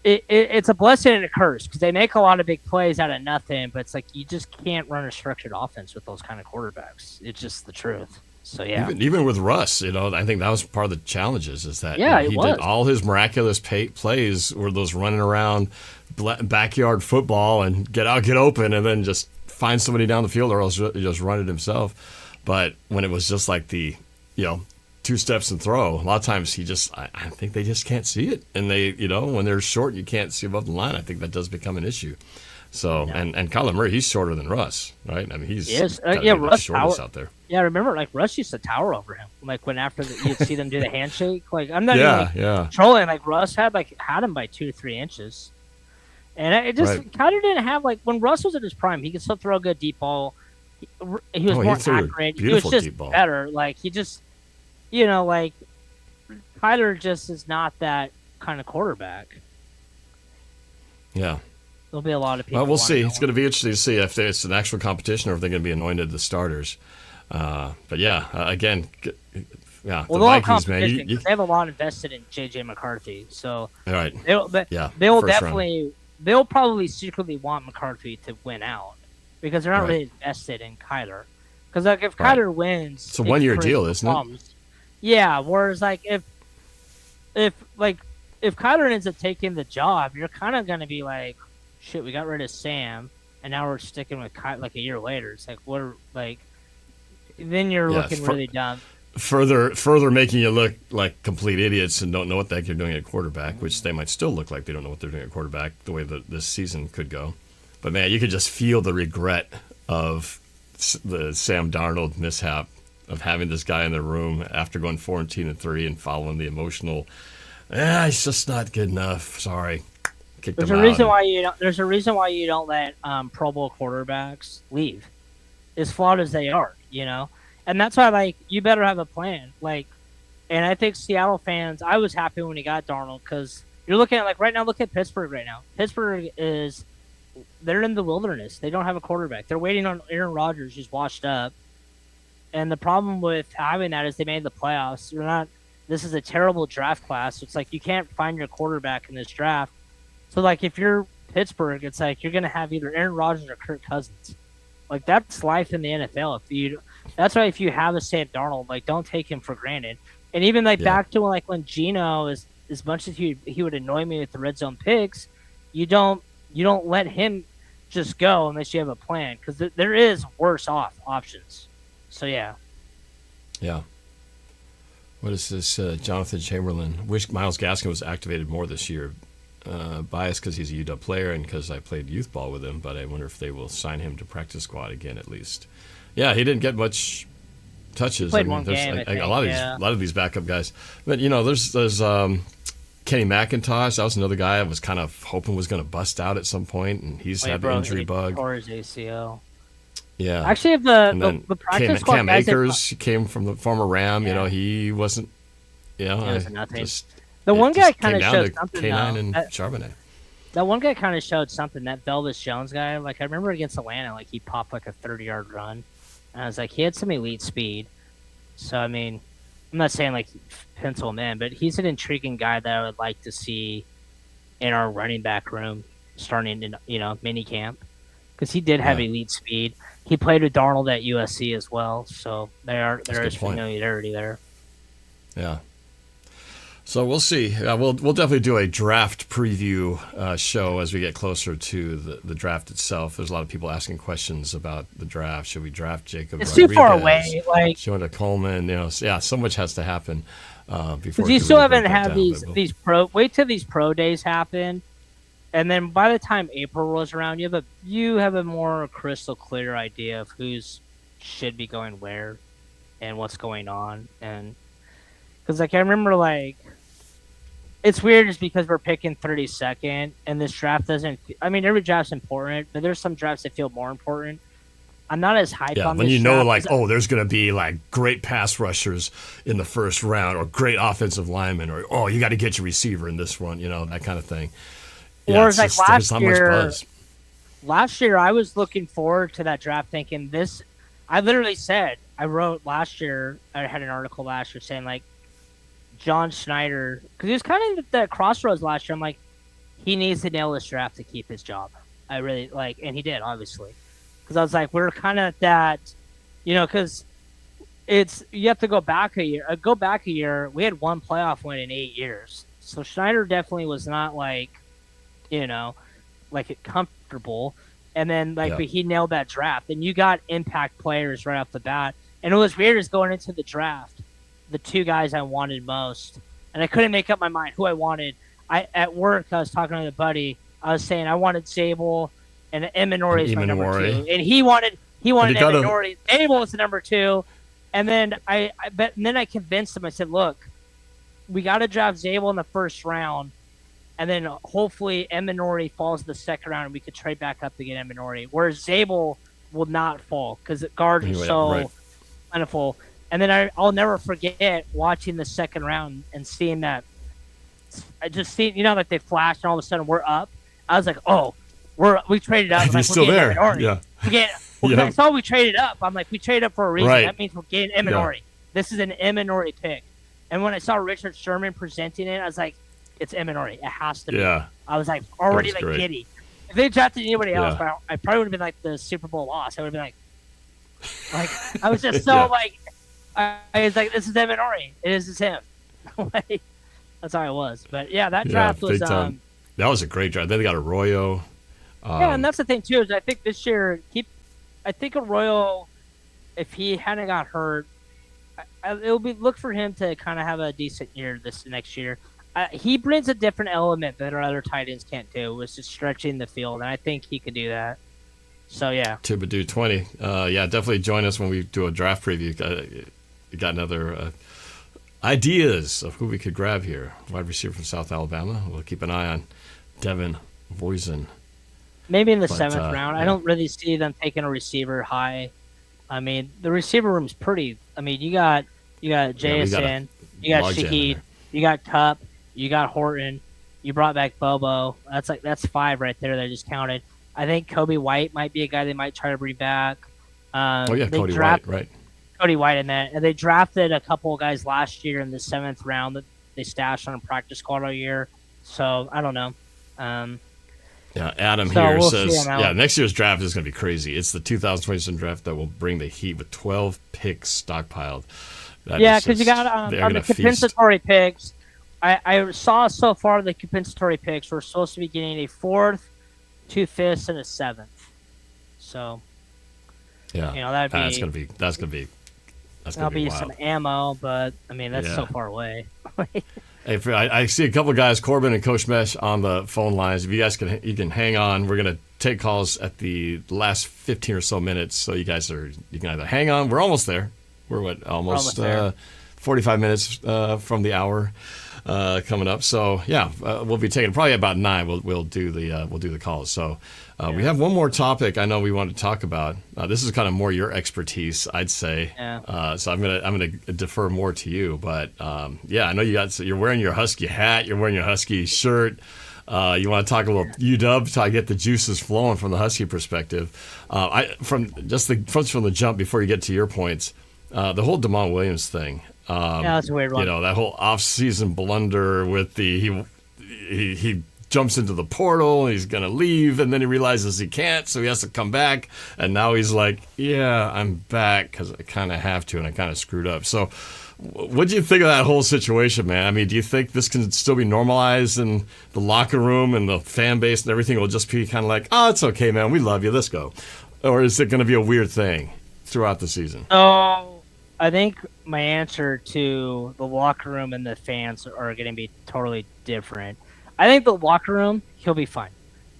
It's a blessing and a curse because they make a lot of big plays out of nothing, but it's you just can't run a structured offense with those kind of quarterbacks. It's just the truth. So yeah, even with Russ, I think that was part of the challenges is that he was. did all his miraculous plays were those running around backyard football and get out, get open, and then just find somebody down the field or else just run it himself. But when it was just the 2 steps and throw, a lot of times I think they just can't see it, and they when they're short you can't see above the line. I think that does become an issue. So and Kyler Murray, he's shorter than Russ, right? I mean he's Russ shortest out there. Yeah, I remember Russ used to tower over him. When you'd see them do the handshake. I'm not even trolling. Russ had him by 2 to 3 inches, and it just Kyler didn't have when Russ was at his prime, he could still throw a good deep ball. He was more accurate. He was just better. He just. Kyler just is not that kind of quarterback. Yeah. There'll be a lot of people. Well, we'll see. It's going to be interesting to see if it's an actual competition or if they're going to be anointed the starters. But again, the Vikings, man. They have a lot invested in J.J. McCarthy. So right. They'll probably secretly want McCarthy to win out because they're not really invested in Kyler. Because if Kyler wins, it's a 1-year deal, isn't it? Yeah, whereas if Kyler ends up taking the job, you're kind of going to be shit, we got rid of Sam, and now we're sticking with Kyler a year later. It's then you're looking really dumb. Further making you look like complete idiots and don't know what the heck you're doing at quarterback, which they might still look like they don't know what they're doing at quarterback the way that this season could go. But man, you could just feel the regret of the Sam Darnold mishap of having this guy in the room after going 14-3 and following the emotional. He's just not good enough. Sorry, there's a reason why you don't let Pro Bowl quarterbacks leave, as flawed as they are. And And that's why, like, you better have a plan. Like, and I think Seattle fans, I was happy when he got Darnold because you're looking at, like, right now, look at Pittsburgh right now. Pittsburgh they're in the wilderness. They don't have a quarterback. They're waiting on Aaron Rodgers, who's washed up. And the problem with having that is they made the playoffs. This is a terrible draft class. It's like you can't find your quarterback in this draft. So, like, if you're Pittsburgh, it's like you're going to have either Aaron Rodgers or Kirk Cousins. Like, that's life in the NFL. That's why if you have a Sam Darnold, like, don't take him for granted. And even, like, back to when Gino, as much as he would annoy me with the red zone picks, you don't let him just go unless you have a plan because there is worse options. So, yeah. Yeah. What is this? Jonathan Chamberlain. Wish Myles Gaskin was activated more this year. Biased because he's a UW player and because I played youth ball with him, but I wonder if they will sign him to practice squad again at least. Yeah, he didn't get much touches. Played one game, a lot of these backup guys. But, there's Kenny McIntosh. That was another guy I was kind of hoping was going to bust out at some point, and he's had the injury bug. Tore his ACL. Yeah. Actually, if the practice squad Cam Akers came from the former Ram. Yeah. He wasn't. He was nothing. The one guy kind of showed something. K9 and Charbonnet. That one guy kind of showed something. That Velvis Jones guy. Like, I remember against Atlanta, like, he popped like a 30-yard run. And I was like, he had some elite speed. So, I mean, I'm not saying, like, pencil him in, but he's an intriguing guy that I would like to see in our running back room starting in, mini camp. Because he did have elite speed. He played with Darnold at USC as well. So, there is familiarity there. Yeah. So we'll see. We'll definitely do a draft preview show as we get closer to the draft itself. There's a lot of people asking questions about the draft. Should we draft Jacob It's Rodriguez? Too far away. Like, Jonah Coleman. So much has to happen before. Because you still haven't had these pro. Wait till these pro days happen, and then by the time April rolls around, you have a more crystal clear idea of who's should be going where, and what's going on, and because I remember it's weird just because we're picking 32nd and this draft doesn't. I mean, every draft's important, but there's some drafts that feel more important. I'm not as hyped on when this draft. draft there's going to be great pass rushers in the first round or great offensive linemen or you got to get your receiver in this one, that kind of thing. Yeah, or it's last year I was looking forward to that draft thinking this. I literally said, I wrote last year, I had an article last year saying John Schneider, because he was kind of at the crossroads last year. I'm like, he needs to nail this draft to keep his job. I really and he did, obviously. Because I was like, we're kind of at that, because you have to go back a year. We had one playoff win in 8 years. So Schneider definitely was not comfortable. And then but he nailed that draft. And you got impact players right off the bat. And it was weird is going into the draft. The two guys I wanted most, and I couldn't make up my mind who I wanted. At work, I was talking to a buddy. I was saying I wanted Zabel, and Eminori is my number 2, and he wanted Eminori. Zabel was the number 2, and then I convinced him. I said, "Look, we got to draft Zabel in the first round, and then hopefully Eminori falls in the second round, and we could trade back up to get Eminori. Whereas Zabel will not fall because guards are so plentiful." And then I'll never forget watching the second round and seeing that. I just see, they flashed and all of a sudden we're up. I was like, oh, we traded up. He's still there. Yeah. I saw we traded up. I'm like, we traded up for a reason. Right. That means we're getting Eminori. Yeah. This is an Eminori pick. And when I saw Richard Sherman presenting it, I was like, it's Eminori. It has to be. Yeah. I was already giddy. If they drafted anybody else, I probably would have been the Super Bowl loss. I would have been I was just so I was like, this is Eminori. It's him. That's how I was. But yeah, that draft was that was a great draft. Then they got Arroyo. And that's the thing too, is I think this year Arroyo, if he hadn't got hurt, it'll be look for him to kind of have a decent year this next year. He brings a different element that our other tight ends can't do, which is stretching the field, and I think he could do that. So yeah. Tubadoo 20. Definitely join us when we do a draft preview. We got another ideas of who we could grab here. Wide receiver from South Alabama. We'll keep an eye on Devin Voisin. Maybe in the 7th round. I don't really see them taking a receiver high. I mean, the receiver room's pretty. I mean, you got JSN, you got Shaheed, you got Cup, you got Horton, you brought back Bobo. That's 5 right there that I just counted. I think Coby White might be a guy they might try to bring back. Cody White, right? Cody White in that, and they drafted a couple of guys last year in the 7th round that they stashed on a practice squad all year. So I don't know. Adam here says, next year's draft is going to be crazy. It's the 2027 draft that will bring the Heat with 12 picks stockpiled. Because you got on the compensatory picks. I saw so far the compensatory picks we're supposed to be getting a 4th, 2 5ths, and a 7th. So that'd be that'll be some ammo, but I mean that's so far away. Hey, I see a couple of guys, Corbin and Coach Mesh, on the phone lines. If you guys can hang on, we're gonna take calls at the last 15 or so minutes. So you can either hang on. We're almost there. We're almost 45 minutes from the hour coming up. So we'll be taking probably about 9. We'll do the calls. So we have one more topic I know we want to talk about. This is kind of more your expertise, I'd say. So I'm gonna defer more to you. But I know you're wearing your Husky hat. You're wearing your Husky shirt. You want to talk a little UW to get the juices flowing from the Husky perspective. From the jump before you get to your points. The whole Damon Williams thing. That's a weird one. That whole off-season blunder with he jumps into the portal and he's going to leave, and then he realizes he can't, so he has to come back, and now he's like, I'm back because I kind of have to, and I kind of screwed up. So what do you think of that whole situation, man? I mean, do you think this can still be normalized in the locker room and the fan base and everything will just be kind of like, oh, it's okay, man, we love you, let's go? Or is it going to be a weird thing throughout the season? I think my answer to the locker room and the fans are going to be totally different. I think the locker room, he'll be fine.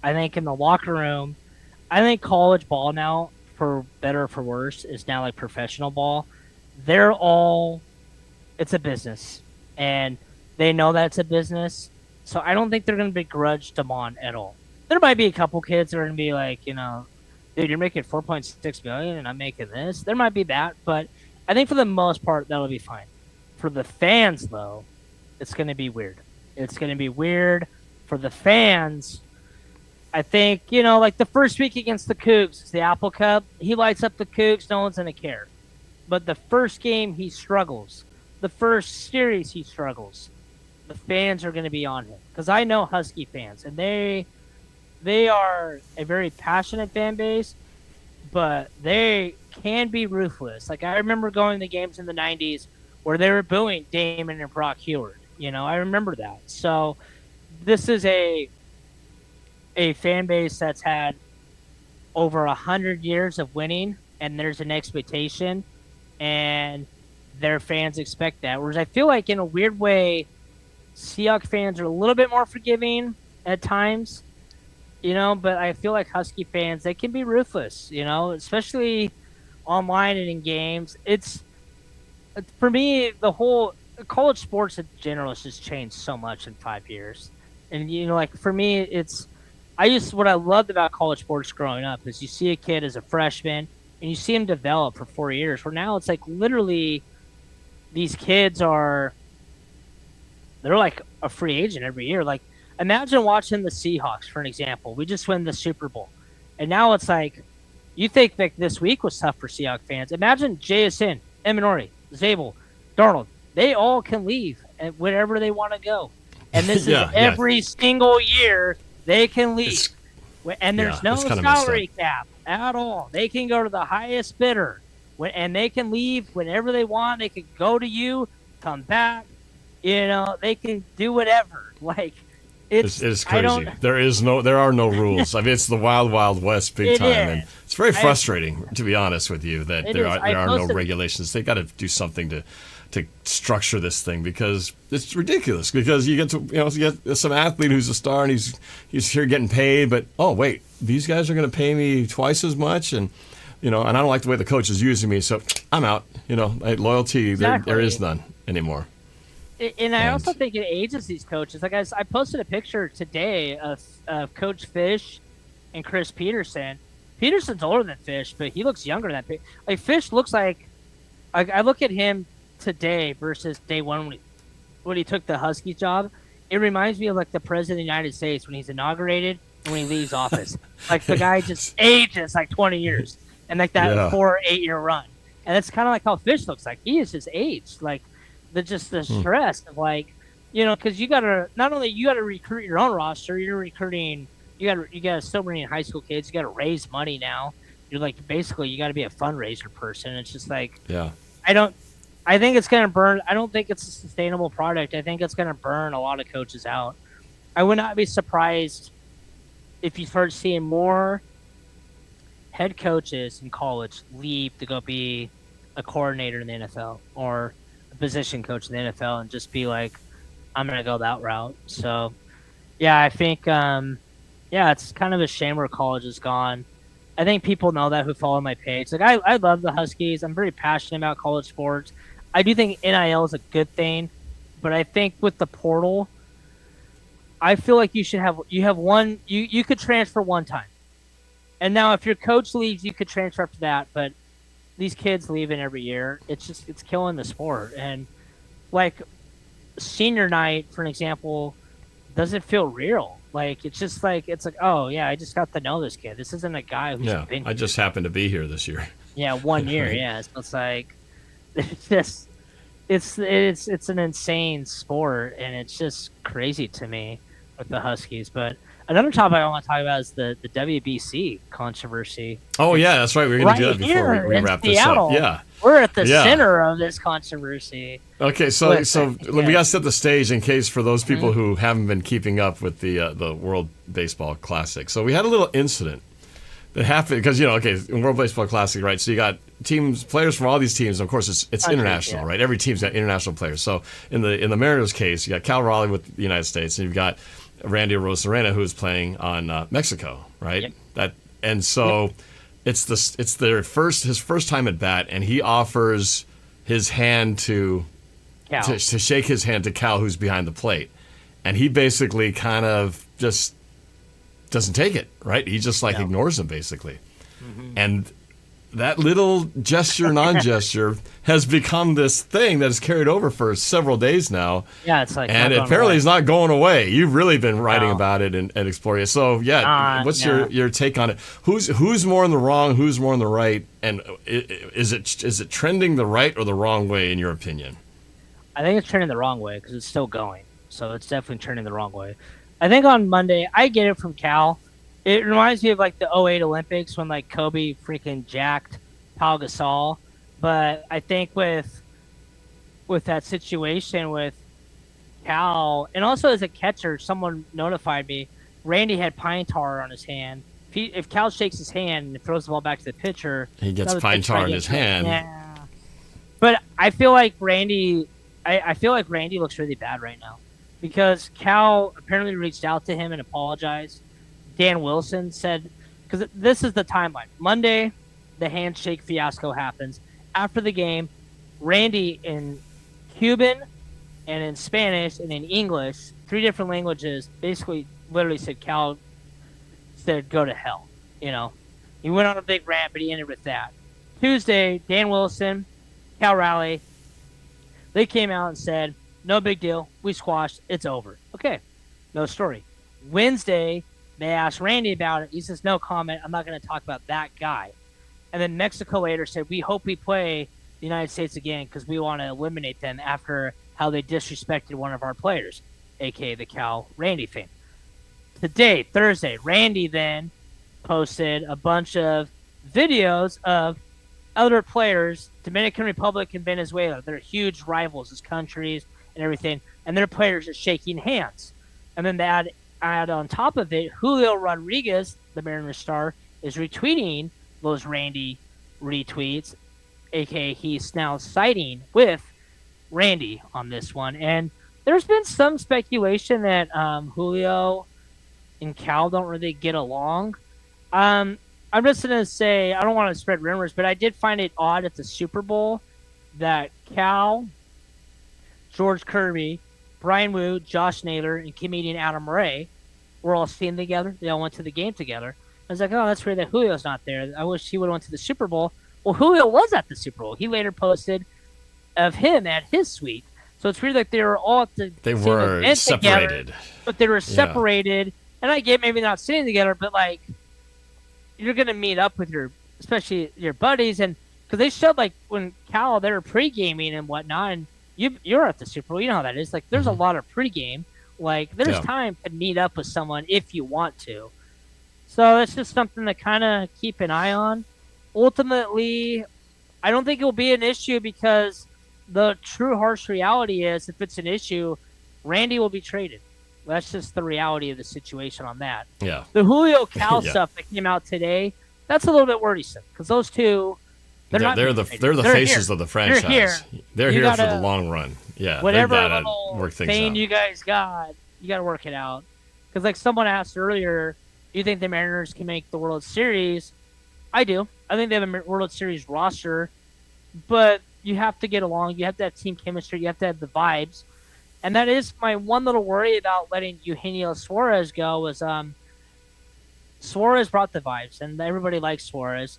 I think in the locker room, I think college ball now, for better or for worse, is now like professional ball. It's a business. And they know that it's a business. So I don't think they're going to begrudge Damon at all. There might be a couple kids that are going to be like, dude, you're making $4.6 million and I'm making this. There might be that, but I think for the most part, that'll be fine. For the fans, though, it's going to be weird. It's going to be weird for the fans. I think, like the first week against the Cougs, the Apple Cup, he lights up the Cougs, no one's going to care. But the first game, he struggles. The first series, he struggles. The fans are going to be on him. Because I know Husky fans, and they are a very passionate fan base, but they can be ruthless. Like, I remember going to games in the 90s where they were booing Damon and Brock Heward. I remember that. So this is a fan base that's had over 100 years of winning, and there's an expectation, and their fans expect that. Whereas I feel like in a weird way, Seahawks fans are a little bit more forgiving at times, but I feel like Husky fans, they can be ruthless, especially online and in games. It's, for me, the whole college sports in general has just changed so much in 5 years. And, for me, what I loved about college sports growing up is you see a kid as a freshman and you see him develop for 4 years, where now it's like literally these kids they're like a free agent every year. Like, imagine watching the Seahawks, for an example. We just win the Super Bowl. And now it's like, you think that this week was tough for Seahawks fans. Imagine JSN, Eminori, Zabel, Darnold. They all can leave wherever they want to go. And this is every single year they can leave. And there's no salary cap at all. They can go to the highest bidder. And they can leave whenever they want. They can go to you, come back. They can do whatever. Like, It's crazy. There are no rules. I mean, it's the wild, wild west, big time, and it's very frustrating, to be honest with you, that there are no regulations. They got to do something to structure this thing, because it's ridiculous. Because you get you get some athlete who's a star and he's here getting paid, but oh wait, these guys are going to pay me twice as much, and and I don't like the way the coach is using me, so I'm out. Loyalty, there is none anymore. And I also think it ages these coaches. Like, I posted a picture today of Coach Fish and Chris Peterson, Peterson's older than Fish, but he looks younger than Fish. Like Fish looks like I look at him today versus day one when he took the Huskies job. It reminds me of like the president of the United States when he's inaugurated and when he leaves office. Like the guy just ages like 20 years and like that 4 or 8 year run. And that's kind of like how Fish looks like. He is just aged. Like the stress of like, because you gotta not only you gotta recruit your own roster, you're recruiting. You gotta still bring in high school kids. You gotta raise money now. You're like basically you gotta be a fundraiser person. It's just like I think it's gonna burn. I don't think it's a sustainable product. I think it's gonna burn a lot of coaches out. I would not be surprised if you start seeing more head coaches in college leave to go be a coordinator in the NFL or a position coach in the NFL and just be like, I'm gonna go that route. So yeah, I think it's kind of a shame where college is gone. I think people know that who follow my page. Like I love the Huskies. I'm very passionate about college sports. I do think NIL is a good thing, but I think with the portal, I feel like you could transfer one time. And now if your coach leaves, you could transfer after that, but these kids leaving every year, it's killing the sport. And like senior night, for an example, doesn't feel real. Like it's like oh yeah, I just got to know this kid. This isn't a guy who's been here. I just happened to be here this year. Yeah, 1 year. Yeah, so it's like it's an insane sport, and it's just crazy to me with the Huskies. But another topic I want to talk about is the WBC controversy. Oh yeah, that's right. We're going to do that before we wrap this up. Yeah. We're at the center of this controversy. Okay, so we got to set the stage in case for those people who haven't been keeping up with the World Baseball Classic. So we had a little incident that happened because in World Baseball Classic, right? So you got players from all these teams. Of course, it's international, right? Every team's got international players. So in the Mariners case, you got Cal Raleigh with the United States, and you've got Randy Arozarena who's playing on Mexico, right? Yep. It's his first time at bat, and he offers his hand to shake his hand to Cal, who's behind the plate, and he basically kind of just doesn't take it, right? He just ignores him basically, and that little gesture, non-gesture, has become this thing that has carried over for several days now. Yeah, it's like, and apparently it's not going away. You've really been writing about it and exploring it. So what's your take on it? Who's more in the wrong? Who's more in the right? And is it trending the right or the wrong way in your opinion? I think it's trending the wrong way because it's still going. So it's definitely trending the wrong way. I think on Monday, I get it from Cal. It reminds me of like the 08 Olympics when like Kobe freaking jacked Pau Gasol. But I think with that situation with Cal, and also as a catcher, someone notified me, Randy had pine tar on his hand. If Cal shakes his hand and throws the ball back to the pitcher, he gets pine tar in his hand. Yeah. But I feel like Randy looks really bad right now because Cal apparently reached out to him and apologized. Dan Wilson said, because this is the timeline. Monday, the handshake fiasco happens. After the game, Randy in Cuban and in Spanish and in English, 3 different languages, basically literally said Cal said go to hell. He went on a big rant, but he ended with that. Tuesday, Dan Wilson, Cal Raleigh, they came out and said, no big deal. We squashed. It's over. Okay. No story. Wednesday, they asked Randy about it. He says, no comment. I'm not going to talk about that guy. And then Mexico later said, we hope we play the United States again because we want to eliminate them after how they disrespected one of our players, a.k.a. the Cal Randy fan. Today, Thursday, Randy then posted a bunch of videos of other players, Dominican Republic and Venezuela. They're huge rivals as countries and everything. And their players are shaking hands. And then they add on top of it, Julio Rodriguez, the Mariners star, is retweeting those Randy retweets, aka he's now siding with Randy on this one. And there's been some speculation that Julio and Cal don't really get along. I'm just going to say, I don't want to spread rumors, but I did find it odd at the Super Bowl that Cal, George Kirby, Brian Wu, Josh Naylor, and comedian Adam Ray were all seen together. They all went to the game together. I was like, oh, that's weird that Julio's not there. I wish he would have went to the Super Bowl. Well, Julio was at the Super Bowl. He later posted of him at his suite. So it's weird like they were all at the They same were event separated. together, but they were separated. And I get maybe not sitting together, but like you're gonna meet up with especially your buddies, and because they showed like when Cal they were pre-gaming and whatnot, and you're at the Super Bowl, you know how that is. Like there's a lot of pre-game. Like there's time to meet up with someone if you want to. So it's just something to kind of keep an eye on. Ultimately, I don't think it will be an issue because the true harsh reality is if it's an issue, Randy will be traded. That's just the reality of the situation on that. Yeah. The Julio Cal stuff that came out today, that's a little bit worrisome because those two, they're the faces here. Of the franchise. They're here for the long run. Yeah. Whatever little thing you guys got, you got to work it out. Because like someone asked earlier, do you think the Mariners can make the World Series? I do. I think they have a World Series roster, but you have to get along. You have to have team chemistry. You have to have the vibes. And that is my one little worry about letting Eugenio Suarez go was Suarez brought the vibes, and everybody likes Suarez.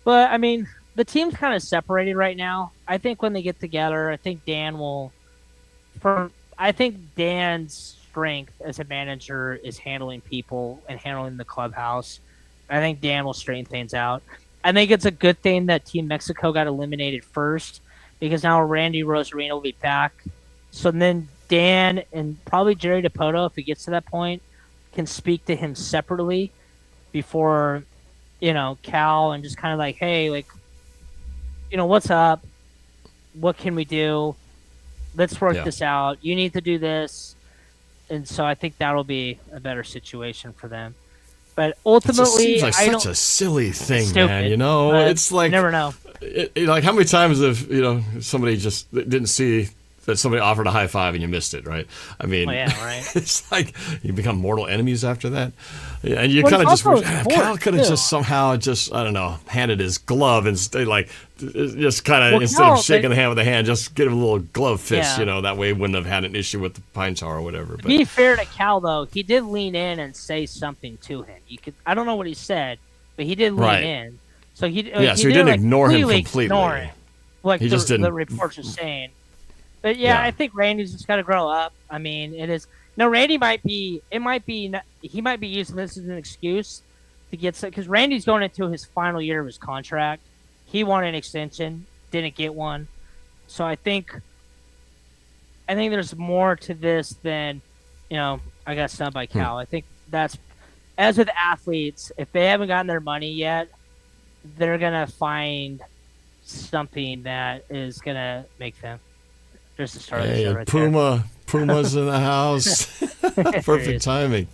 But, I mean, the team's kind of separated right now. I think when they get together, I think Dan will – I think Dan's strength as a manager is handling people and handling the clubhouse. I think Dan will straighten things out. I think it's a good thing that Team Mexico got eliminated first because now Randy Rosarino will be back. So then Dan and probably Jerry DiPoto, if he gets to that point, can speak to him separately before, Cal and just kind of like, hey, like, what's up? What can we do? Let's work this out. You need to do this. And so I think that'll be a better situation for them. But ultimately, it seems like such a silly thing, stupid, man. It's like you never know. Like how many times have somebody just didn't see that somebody offered a high five and you missed it, right? I mean, right. It's like you become mortal enemies after that. Yeah, and you kind of just Cal could have just somehow I don't know, handed his glove and just kind of instead of shaking the hand with the hand, just give him a little glove fist. That way he wouldn't have had an issue with the pine tar or whatever. But to be fair to Cal, though, he did lean in and say something to him. I don't know what he said, but he did lean in. So he didn't ignore him completely. Like he just didn't. The reports are saying. But I think Randy's just got to grow up. I mean, it is. No, Randy might be. He might be using this as an excuse to get because Randy's going into his final year of his contract. He wanted an extension, didn't get one. So I think there's more to this than, I got snubbed by Cal. I think that's as with athletes. If they haven't gotten their money yet, they're gonna find something that is gonna make them. There's the start of the show right there. Puma's in the house. Perfect timing.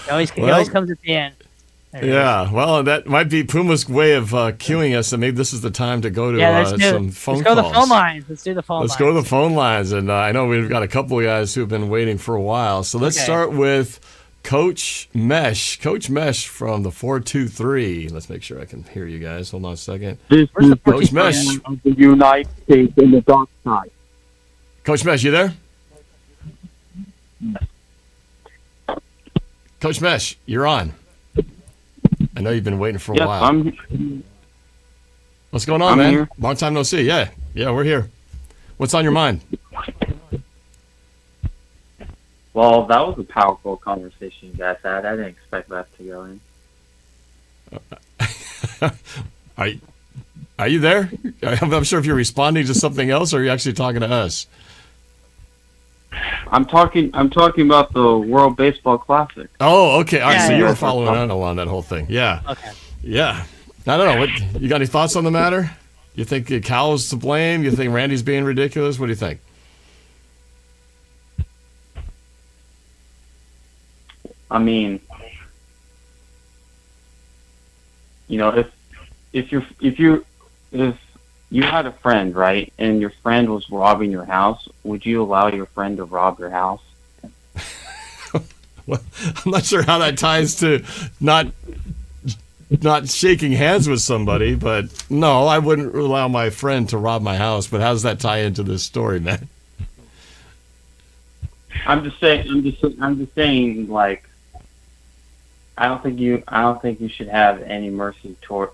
He always comes at the end. Well, that might be Puma's way of cueing us, and maybe this is the time to go to some phone calls. Let's go to the phone lines. Let's do the phone lines. Let's go to the phone lines, and I know we've got a couple of guys who've been waiting for a while. So let's start with Coach Mesh. Coach Mesh from the 423. Let's make sure I can hear you guys. Hold on a second. This is Coach Mesh of the United States in the dark side. Coach Mesh, you there? Coach Mesh, you're on. I know you've been waiting for a while. What's going on, man? Here. Long time no see. Yeah, we're here. What's on your mind? Well, that was a powerful conversation you guys had. I didn't expect that to go in. Are you there? I'm sure if you're responding to something else, or are you actually talking to us? I'm talking about the World Baseball Classic. Oh, okay. All right, so you were following on that whole thing. Yeah. Okay. Yeah. I don't know. You got any thoughts on the matter? You think Cal's to blame? You think Randy's being ridiculous? What do you think? I mean, if you had a friend, right, and your friend was robbing your house, would you allow your friend to rob your house? Well, I'm not sure how that ties to not shaking hands with somebody, but no, I wouldn't allow my friend to rob my house. But how does that tie into this story, man? I'm just saying, like, I don't think you should have any mercy towards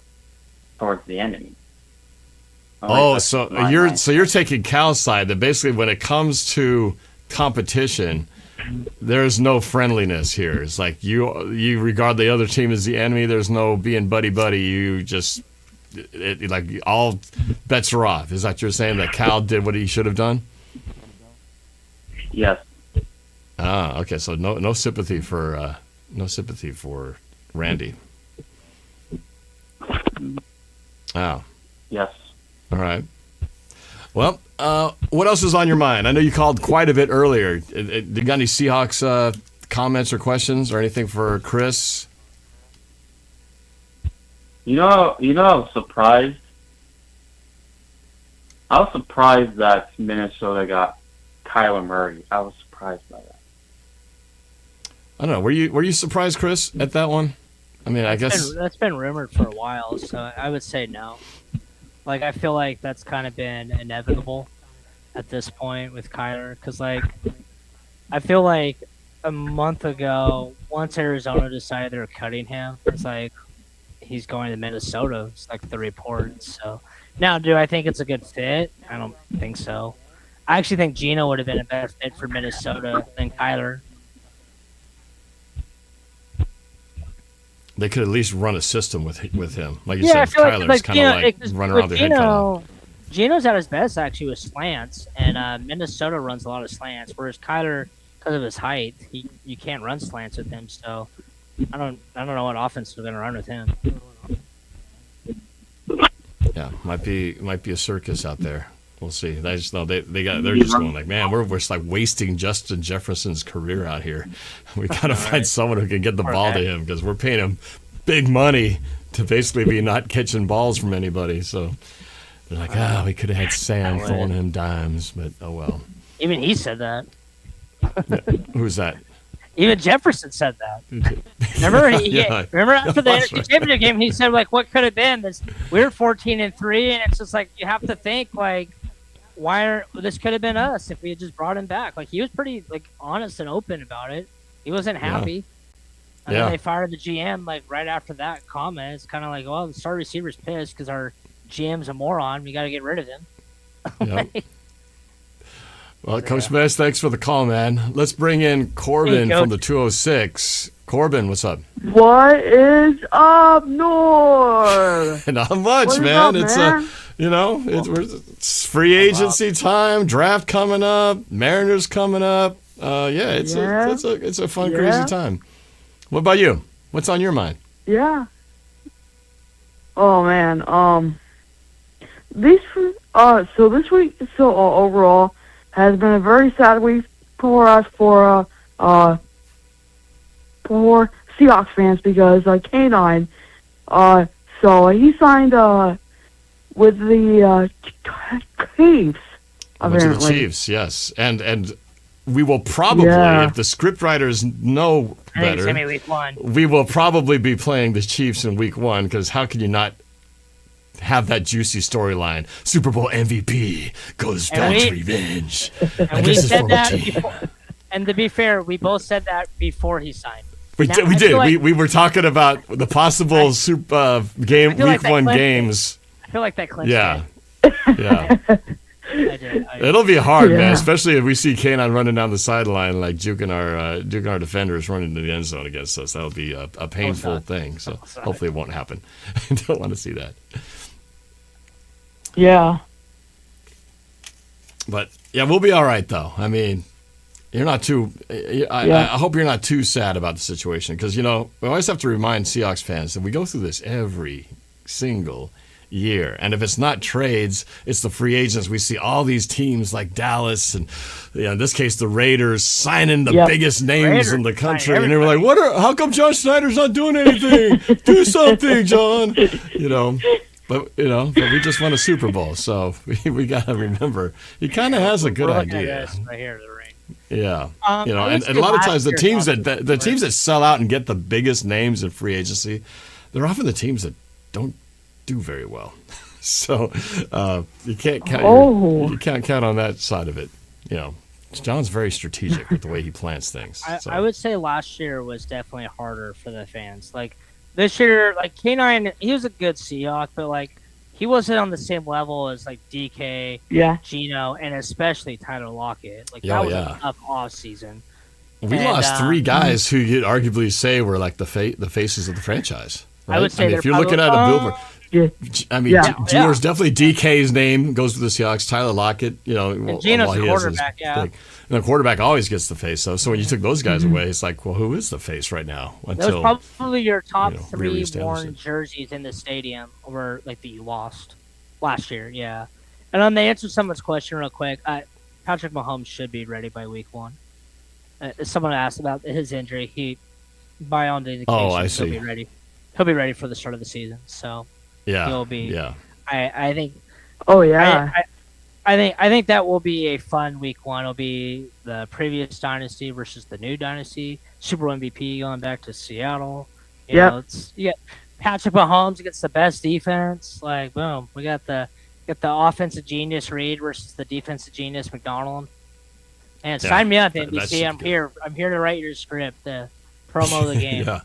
the enemy. So you're taking Cal's side that basically when it comes to competition, there's no friendliness here. It's like you regard the other team as the enemy. There's no being buddy. You just like all bets are off. Is that what you're saying, that Cal did what he should have done? Yes. Ah, okay. So no sympathy for Randy. Oh. Yes. All right. Well, what else is on your mind? I know you called quite a bit earlier. Did you got any Seahawks comments or questions or anything for Chris? I was surprised. I was surprised that Minnesota got Kyler Murray. I was surprised by that. I don't know. Were you surprised, Chris, at that one? I mean, I guess that's been rumored for a while, so I would say no. Like, I feel like that's kind of been inevitable at this point with Kyler, because, like, I feel like a month ago, once Arizona decided they were cutting him, it's like he's going to Minnesota. It's like the report. So now, do I think it's a good fit? I don't think so. I actually think Gino would have been a better fit for Minnesota than Kyler. they could at least run a system with him. Like you said, Kyler's kind of like running around their head cut off. Gino's at his best actually with slants, and Minnesota runs a lot of slants. Whereas Kyler, because of his height, you can't run slants with him. So I don't know what offense they're going to run with him. Yeah, might be a circus out there. We'll see. They just know they're just going like, man, we're just like wasting Justin Jefferson's career out here. We gotta find someone who can get the ball to him because we're paying him big money to basically be not catching balls from anybody. So they're like, we could have had Sam throwing him dimes, but oh well. Even he said that. Who's that? Even Jefferson said that. Remember? Remember after the NFC Championship game, he said like, "What could have been? We're 14-3, and it's just like you have to think like, this could have been us if we had just brought him back." Like he was pretty like honest and open about it. He wasn't happy. And then they fired the GM like right after that comment. It's kind of like, well, the star receiver's pissed because our GM's a moron. We got to get rid of him. Yep. Well, Coach Mess, thanks for the call, man. Let's bring in Corbin from the 206. Corbin, what's up? What is up, North? Not much, man. It's free agency time, draft coming up, Mariners coming up. It's a fun, crazy time. What about you? What's on your mind? Yeah. Oh man. This week, overall has been a very sad week for us for Seahawks fans because K9, so he signed with the Chiefs. Apparently. Went to the Chiefs, yes, and we will probably, if the scriptwriters know better, we will probably be playing the Chiefs in Week 1 because how can you not have that juicy storyline? Super Bowl MVP goes back to revenge. And we said that before, and to be fair, we both said that before he signed. We did. We were talking about the possible Week 1 games. I feel like that clinched. Yeah. It'll be hard, man, especially if we see Kanon running down the sideline like juking our defenders running into the end zone against us. That'll be a painful thing. So hopefully it won't happen. I don't want to see that. Yeah. But we'll be all right though. I mean, you're not too. I hope you're not too sad about the situation because we always have to remind Seahawks fans that we go through this every single year, and if it's not trades, it's the free agents. We see all these teams like Dallas and in this case the Raiders signing the biggest names in the country, and they were like, how come John Snyder's not doing anything? Do something, John. But we just won a Super Bowl, so we gotta remember he kind of has a good idea. Right here, the ring. Yeah, and a lot of times the teams that sell out and get the biggest names in free agency, they're often the teams that don't do very well. So you can't count. You can't count on that side of it. John's very strategic with the way he plans things. So. I would say last year was definitely harder for the fans. Like this year, like K9, he was a good Seahawk, but like he wasn't on the same level as like DK, Gino, and especially Tyler Lockett. Like that was a tough off season. We lost 3 guys who you'd arguably say were like the faces of the franchise. Right? I would say if you're looking at a billboard. I mean, Gino's definitely DK's name goes with the Seahawks. Tyler Lockett, and Gino's the quarterback, and the quarterback always gets the face. So when you took those guys away, it's like, well, who is the face right now? That was probably your top 3 worn jerseys in the stadium, or like that you lost last year. Yeah, and then they answered someone's question real quick. Patrick Mahomes should be ready by week 1. Someone asked about his injury. He, by all indications, he'll be ready. He'll be ready for the start of the season. So. He'll be. Yeah. I think. Oh yeah. I think that will be a fun week 1. It'll be the previous dynasty versus the new dynasty. Super Bowl MVP going back to Seattle. You know, you got Patrick Mahomes against the best defense. Like boom, we got the offensive genius Reed versus the defensive genius McDonald. And sign me up, NBC. I'm here. I'm here to write your script. The promo of the game. Yeah.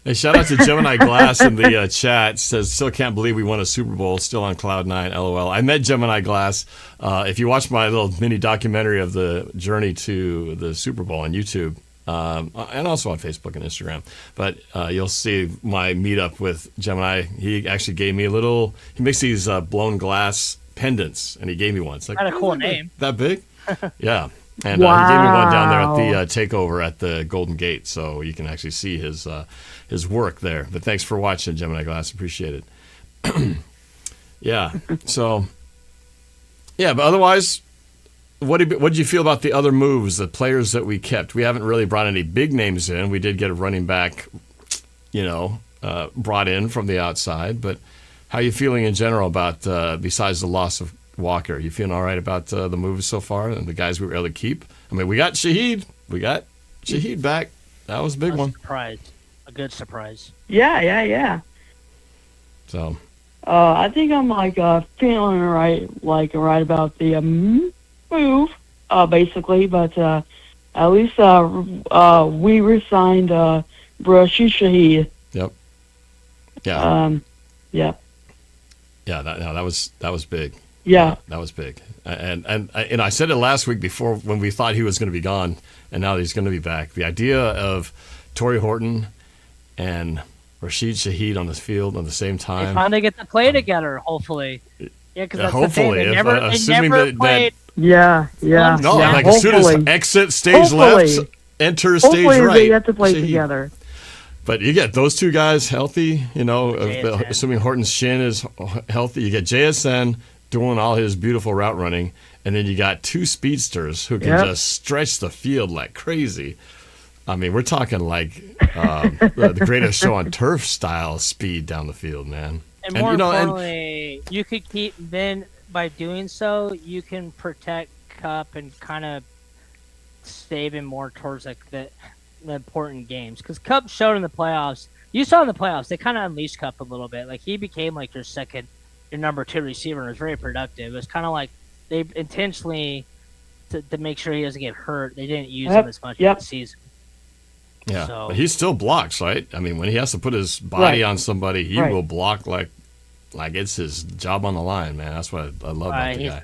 Hey, shout out to Gemini Glass in the chat. Says, still can't believe we won a Super Bowl. Still on cloud 9. LOL. I met Gemini Glass. If you watch my little mini documentary of the journey to the Super Bowl on YouTube, and also on Facebook and Instagram, but you'll see my meetup with Gemini. He actually gave me he makes these blown glass pendants, and he gave me one. It's like, kind of cool name. That big? Yeah. And he gave me one down there at the takeover at the Golden Gate, so you can actually see his work there. But thanks for watching, Gemini Glass. Appreciate it. Yeah. So, yeah, but otherwise, what did you feel about the other moves, the players that we kept? We haven't really brought any big names in. We did get a running back, brought in from the outside. But how are you feeling in general about, besides the loss of Walker? You feeling all right about the moves so far and the guys we were able to keep? I mean, we got Shaheed. We got Shaheed back. That was a big one. Surprise. A good surprise. Yeah. So. I think I'm feeling right about the move, basically. But at least we resigned Rashid Shaheed. Yep. Yeah. Yeah. Yeah. That was big. Yeah, that was big, and I said it last week before when we thought he was going to be gone, and now he's going to be back. The idea of Torrey Horton and Rashid Shaheed on the field at the same time. They finally get to play together, hopefully. Yeah, because that's hopefully, the thing. They never played. Yeah. No, like as soon as exit stage left, enter stage right. Hopefully they get to play together. But you get those 2 guys healthy, assuming Horton's shin is healthy. You get JSN doing all his beautiful route running, and then you got 2 speedsters who can just stretch the field like crazy. I mean, we're talking like the greatest show on turf style speed down the field, man. And more importantly, you could keep by doing so, you can protect Cup and kind of save him more towards like the important games. Because Cup showed in the playoffs. You saw in the playoffs, they kind of unleashed Cup a little bit. Like he became like your number 2 receiver, and was very productive. It was kind of like they intentionally, to make sure he doesn't get hurt, they didn't use him as much in the season. Yeah, but he still blocks, right? I mean, when he has to put his body on somebody, he will block like it's his job on the line, man. That's what I love about the guy.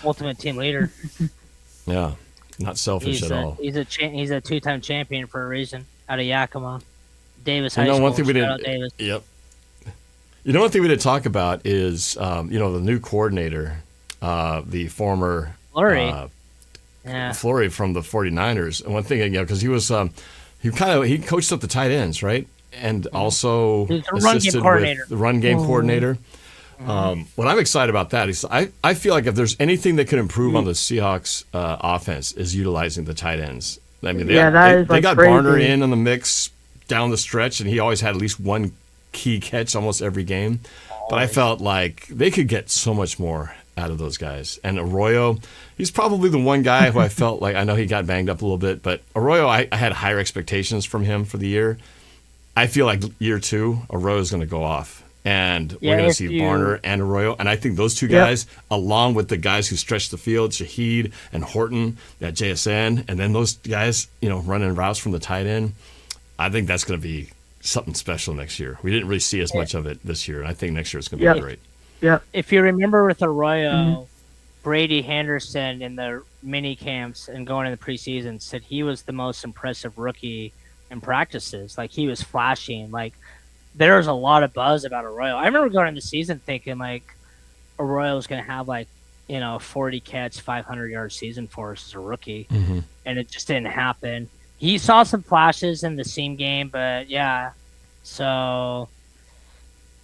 Ultimate team leader. Yeah, not selfish at all. He's a 2-time champion for a reason, out of Yakima. Davis High School. One thing we didn't. Davis. Yep. One thing we didn't talk about is, the new coordinator, the former Flurry from the 49ers. And one thing, because he was, he coached up the tight ends, right? And also assisted with the run game coordinator. What I'm excited about that is I feel like if there's anything that could improve on the Seahawks offense is utilizing the tight ends. I mean, they got crazy. Barner in on the mix down the stretch, and he always had at least one key catch almost every game. But I felt like they could get so much more out of those guys. And Arroyo, he's probably the one guy who I felt like, I know he got banged up a little bit, but Arroyo, I had higher expectations from him for the year. I feel like year 2, Arroyo is going to go off. And we're going to see Barner and Arroyo. And I think those two guys, along with the guys who stretch the field, Shaheed and Horton at JSN, and then those guys, running routes from the tight end, I think that's going to be something special next year. We didn't really see as much of it this year, and I think next year it's going to be great. Yeah. If you remember with Arroyo, Brady Henderson in the mini camps and going in the preseason said he was the most impressive rookie in practices. Like, he was flashing. Like, there was a lot of buzz about Arroyo. I remember going into the season thinking, like, Arroyo was going to have, 40 catch, 500-yard season for us as a rookie, and it just didn't happen. He saw some flashes in the seam game, but, so,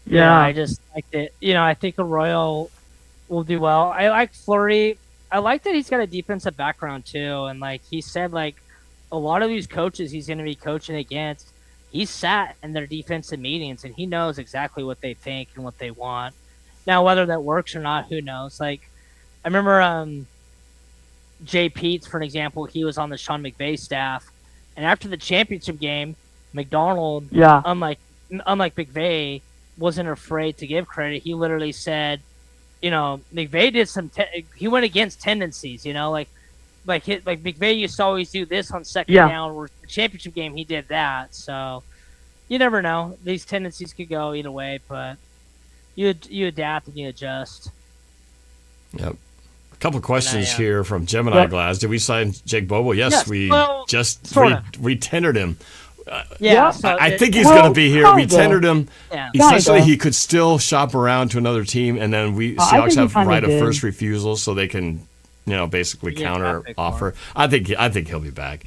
I just liked it. I think Arroyo will do well. I like Fleury. I like that he's got a defensive background, too, and, he said, a lot of these coaches he's going to be coaching against, he sat in their defensive meetings, and he knows exactly what they think and what they want. Now, whether that works or not, who knows? I remember Jay Peets, for an example, he was on the Sean McVay staff, and after the championship game, McDonald, unlike McVay, wasn't afraid to give credit. He literally said, McVay did he went against tendencies, like McVay used to always do this on second down. Or the championship game, he did that. So you never know. These tendencies could go either way, but you adapt and you adjust. Yep. A couple questions here from Gemini Glass. Did we sign Jake Bobo? Yes, we just re-tendered him. I think he's going to be here. We tendered him. Yeah. Essentially, he could still shop around to another team, and then Seahawks have right of first refusal, so they can basically counter offer. I think he'll be back.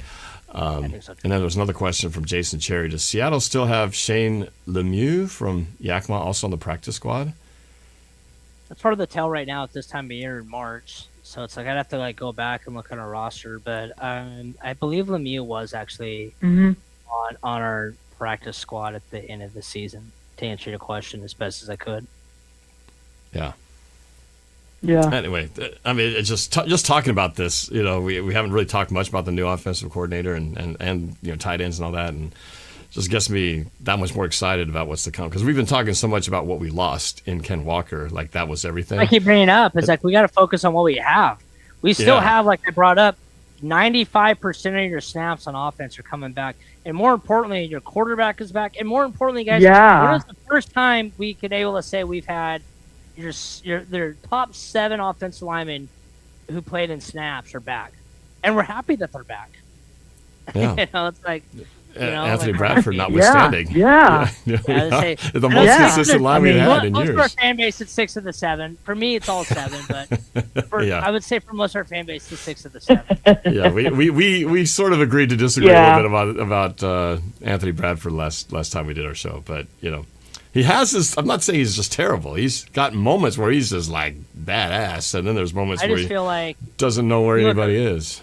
And then there was another question from Jason Cherry. Does Seattle still have Shane Lemieux from Yakima also on the practice squad? That's part of the tell right now at this time of year in March. So it's I'd have to go back and look at our roster. But I believe Lemieux was actually on our practice squad at the end of the season, to answer your question as best as I could. Yeah. Yeah. Anyway, I mean, it's just talking about this. We haven't really talked much about the new offensive coordinator and tight ends and all that, and just gets me that much more excited about what's to come, because we've been talking so much about what we lost in Ken Walker, like that was everything. I keep bringing it up. It's we got to focus on what we have. We still have, like I brought up, 95% of your snaps on offense are coming back, and more importantly, your quarterback is back. And more importantly, guys, when was the first time we could able to say we've had their top 7 offensive linemen who played in snaps are back, and we're happy that they're back. Yeah. It's Anthony Bradford notwithstanding. The most consistent line we've had in years. Most of our fan base, it's 6 of the 7. For me, it's all 7, but I would say for most of our fan base, it's 6 of the 7. Yeah, we sort of agreed to disagree a little bit about Anthony Bradford last time we did our show, but he has this. I'm not saying he's just terrible. He's got moments where he's just badass, and then there's moments where he doesn't know where anybody is.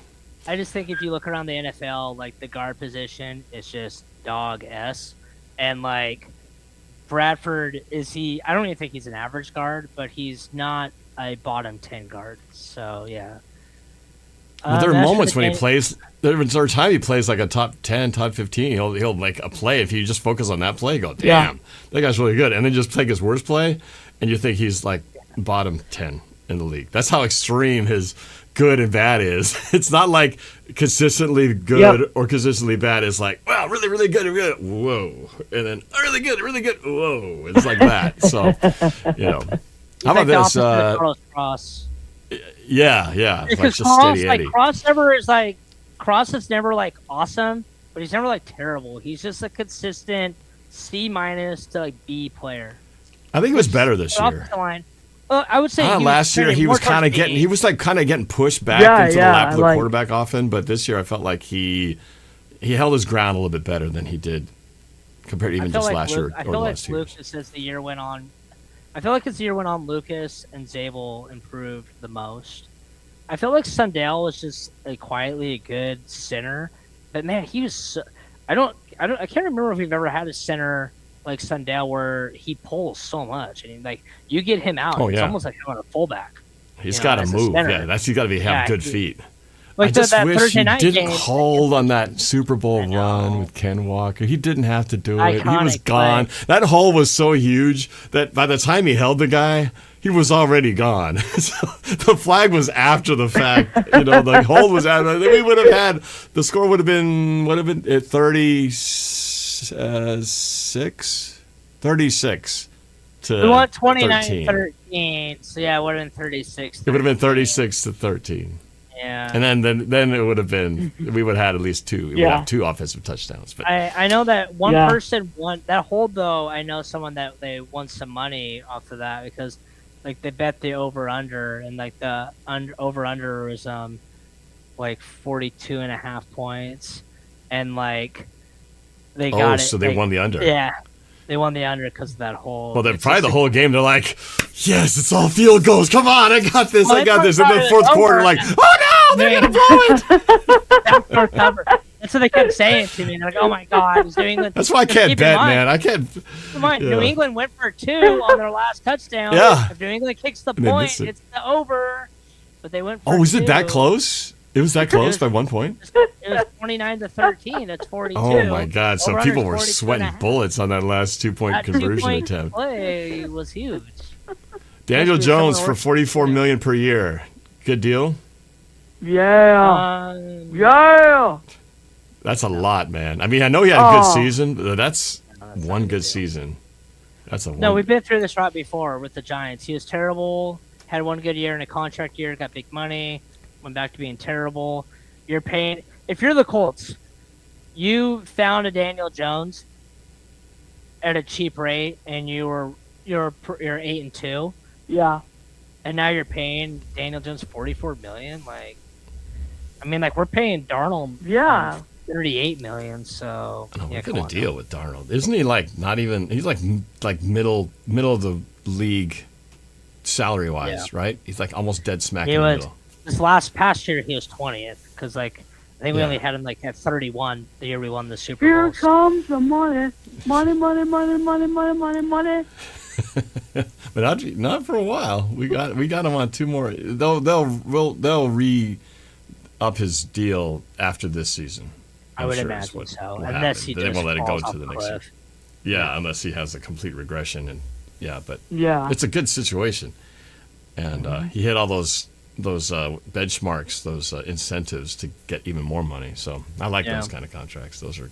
I just think if you look around the NFL, the guard position is just dog-s. And, Bradford, I don't even think he's an average guard, but he's not a bottom 10 guard. So, yeah. Well, there are moments when he plays. There's a time he plays a top 10, top 15. He'll make a play. If you just focus on that play, go, damn, that guy's really good. And then just take his worst play, and you think he's, bottom 10 in the league. That's how extreme his good and bad is. It's not consistently good or consistently bad. It's wow, really, really good, really good, whoa, and then really good, whoa. It's like that. So, how about this? Cross. Yeah. Because just steady Eddie. Cross is never awesome, but he's never terrible. He's just a consistent C- to B player. I think he was better this year. I would say last year he was kind of getting pushed back into the lap of the quarterback often, but this year I felt like he held his ground a little bit better than he did compared to even just last year. I feel like Lucas, as the year went on, Lucas and Zabel improved the most. I feel like Sundell was just quietly a good center, but man, he was. I can't remember if we've ever had a center like Sundell where he pulls so much. I mean, you get him out, it's almost like having a fullback. He's got to move. He's got to have good feet. I just that wish Thursday he night didn't game. hold on that Super Bowl run with Ken Walker. He didn't have to do it. He was Iconic gone. play. That hole was so huge that by the time he held the guy, he was already gone. So the flag was after the fact. The hole was after. We would have had the score would have been 36 to We won 13. 29-13, so yeah, it would have been 36. It would have been 36 to 13. Yeah. And then it would have been, we would have had at least two. We would have 2 offensive touchdowns. But I know that one person won that hold though. I know someone that they won some money off of that because like they bet the over under and like the over under was like 42.5 points and like they got it. So they won the under. Yeah. They won the under because of that hole. Well, then probably the whole game, they're like, yes, it's all field goals. Come on, I got this, I got this. And then fourth quarter, like, oh no, they're going to blow it. Cover. That's what they kept saying to me. They're like, oh my God, is New England. That's why I can't bet, man. I can't. Come on, Yeah. New England went for 2 on their last touchdown. Yeah. If New England kicks the And they point, missed it. it's the over. But they went for Oh, was 2. it that close? It was that close by 1 point? It was 29-13. That's 42. Oh my God. So Over-under people is were 42 sweating and a half. bullets on that last 2-point That conversion 2-point attempt. play was huge. Daniel Especially Jones someone for $44 million per year. Good deal? Yeah. Um, Yeah. That's a lot, man. I mean, I know he had a good Oh. season, but that's that's not one a good deal. season. That's a No, one. we've been through this route before with the Giants. He was terrible, had one good year in a contract year, got big money, went back to being terrible. You're paying. If you're the Colts, you found a Daniel Jones at a cheap rate, and you're 8-2, Yeah. and now you're paying Daniel Jones $44 million. Like, I mean, like we're paying Darnold Yeah. $38 million. So Oh, yeah, what come kind on of deal with Darnold? Isn't he like not even? He's like middle of the league, salary wise, right? He's like almost dead smack He in the was- middle. This past year, he was 20th because like I think we Yeah. only had him like at 31 the year we won the Super Here Bowl. comes the money. Money, money, money, money, money, money, money. But not for a while. We got him on 2 more. They'll re up his deal after this season. I I'm would sure is imagine what so, will unless happen. he They just won't let it go falls to off the the next year. cliff. Yeah, unless he has a complete regression and but Yeah. it's a good situation. And he hit all those benchmarks, those incentives to get even more money. So I like Yeah. those kind of contracts. Those are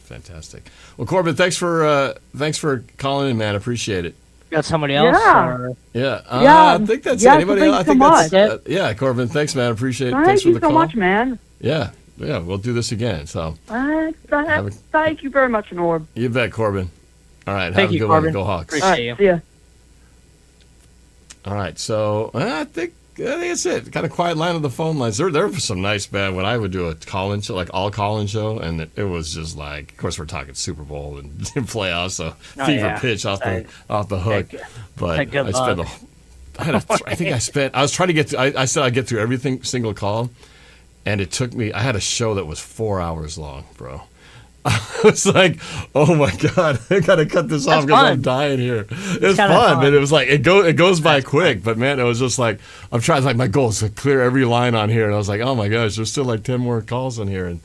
fantastic. Well, Corbin, thanks for calling in, man. Appreciate it. Got somebody else? Yeah. Or? Yeah, Yeah, I think that's yeah, it. Anybody thanks else? I so think much. that's yeah, Corbin. Thanks, man. Appreciate it. Thank Thanks for you the so call. much, man. Yeah, we'll do this again. So Thank you very much, Norb. you bet, Corbin. All right, Thank have you, a good Corbin. one. Go Hawks. Appreciate All right, you. see ya. All right, so I think that's it. Kind of quiet line of the phone lines. There were some nice bad when I would do a call-in show, like all call-in show, and it was just like, of course, we're talking Super Bowl and playoffs, so Oh, fever yeah. pitch off the hook. But good I spent luck. I was trying to get through. I said I'd get through every single call, and it took me. I had a show that was 4 hours long, bro. I was like, oh my God, I gotta cut this off because I'm fun. dying here. It's kinda fun, fun. but it was like it goes by quick. But man, it was just like I'm trying. Like my goal is to clear every line on here, and I was like, oh my gosh, there's still like 10 more calls on here, and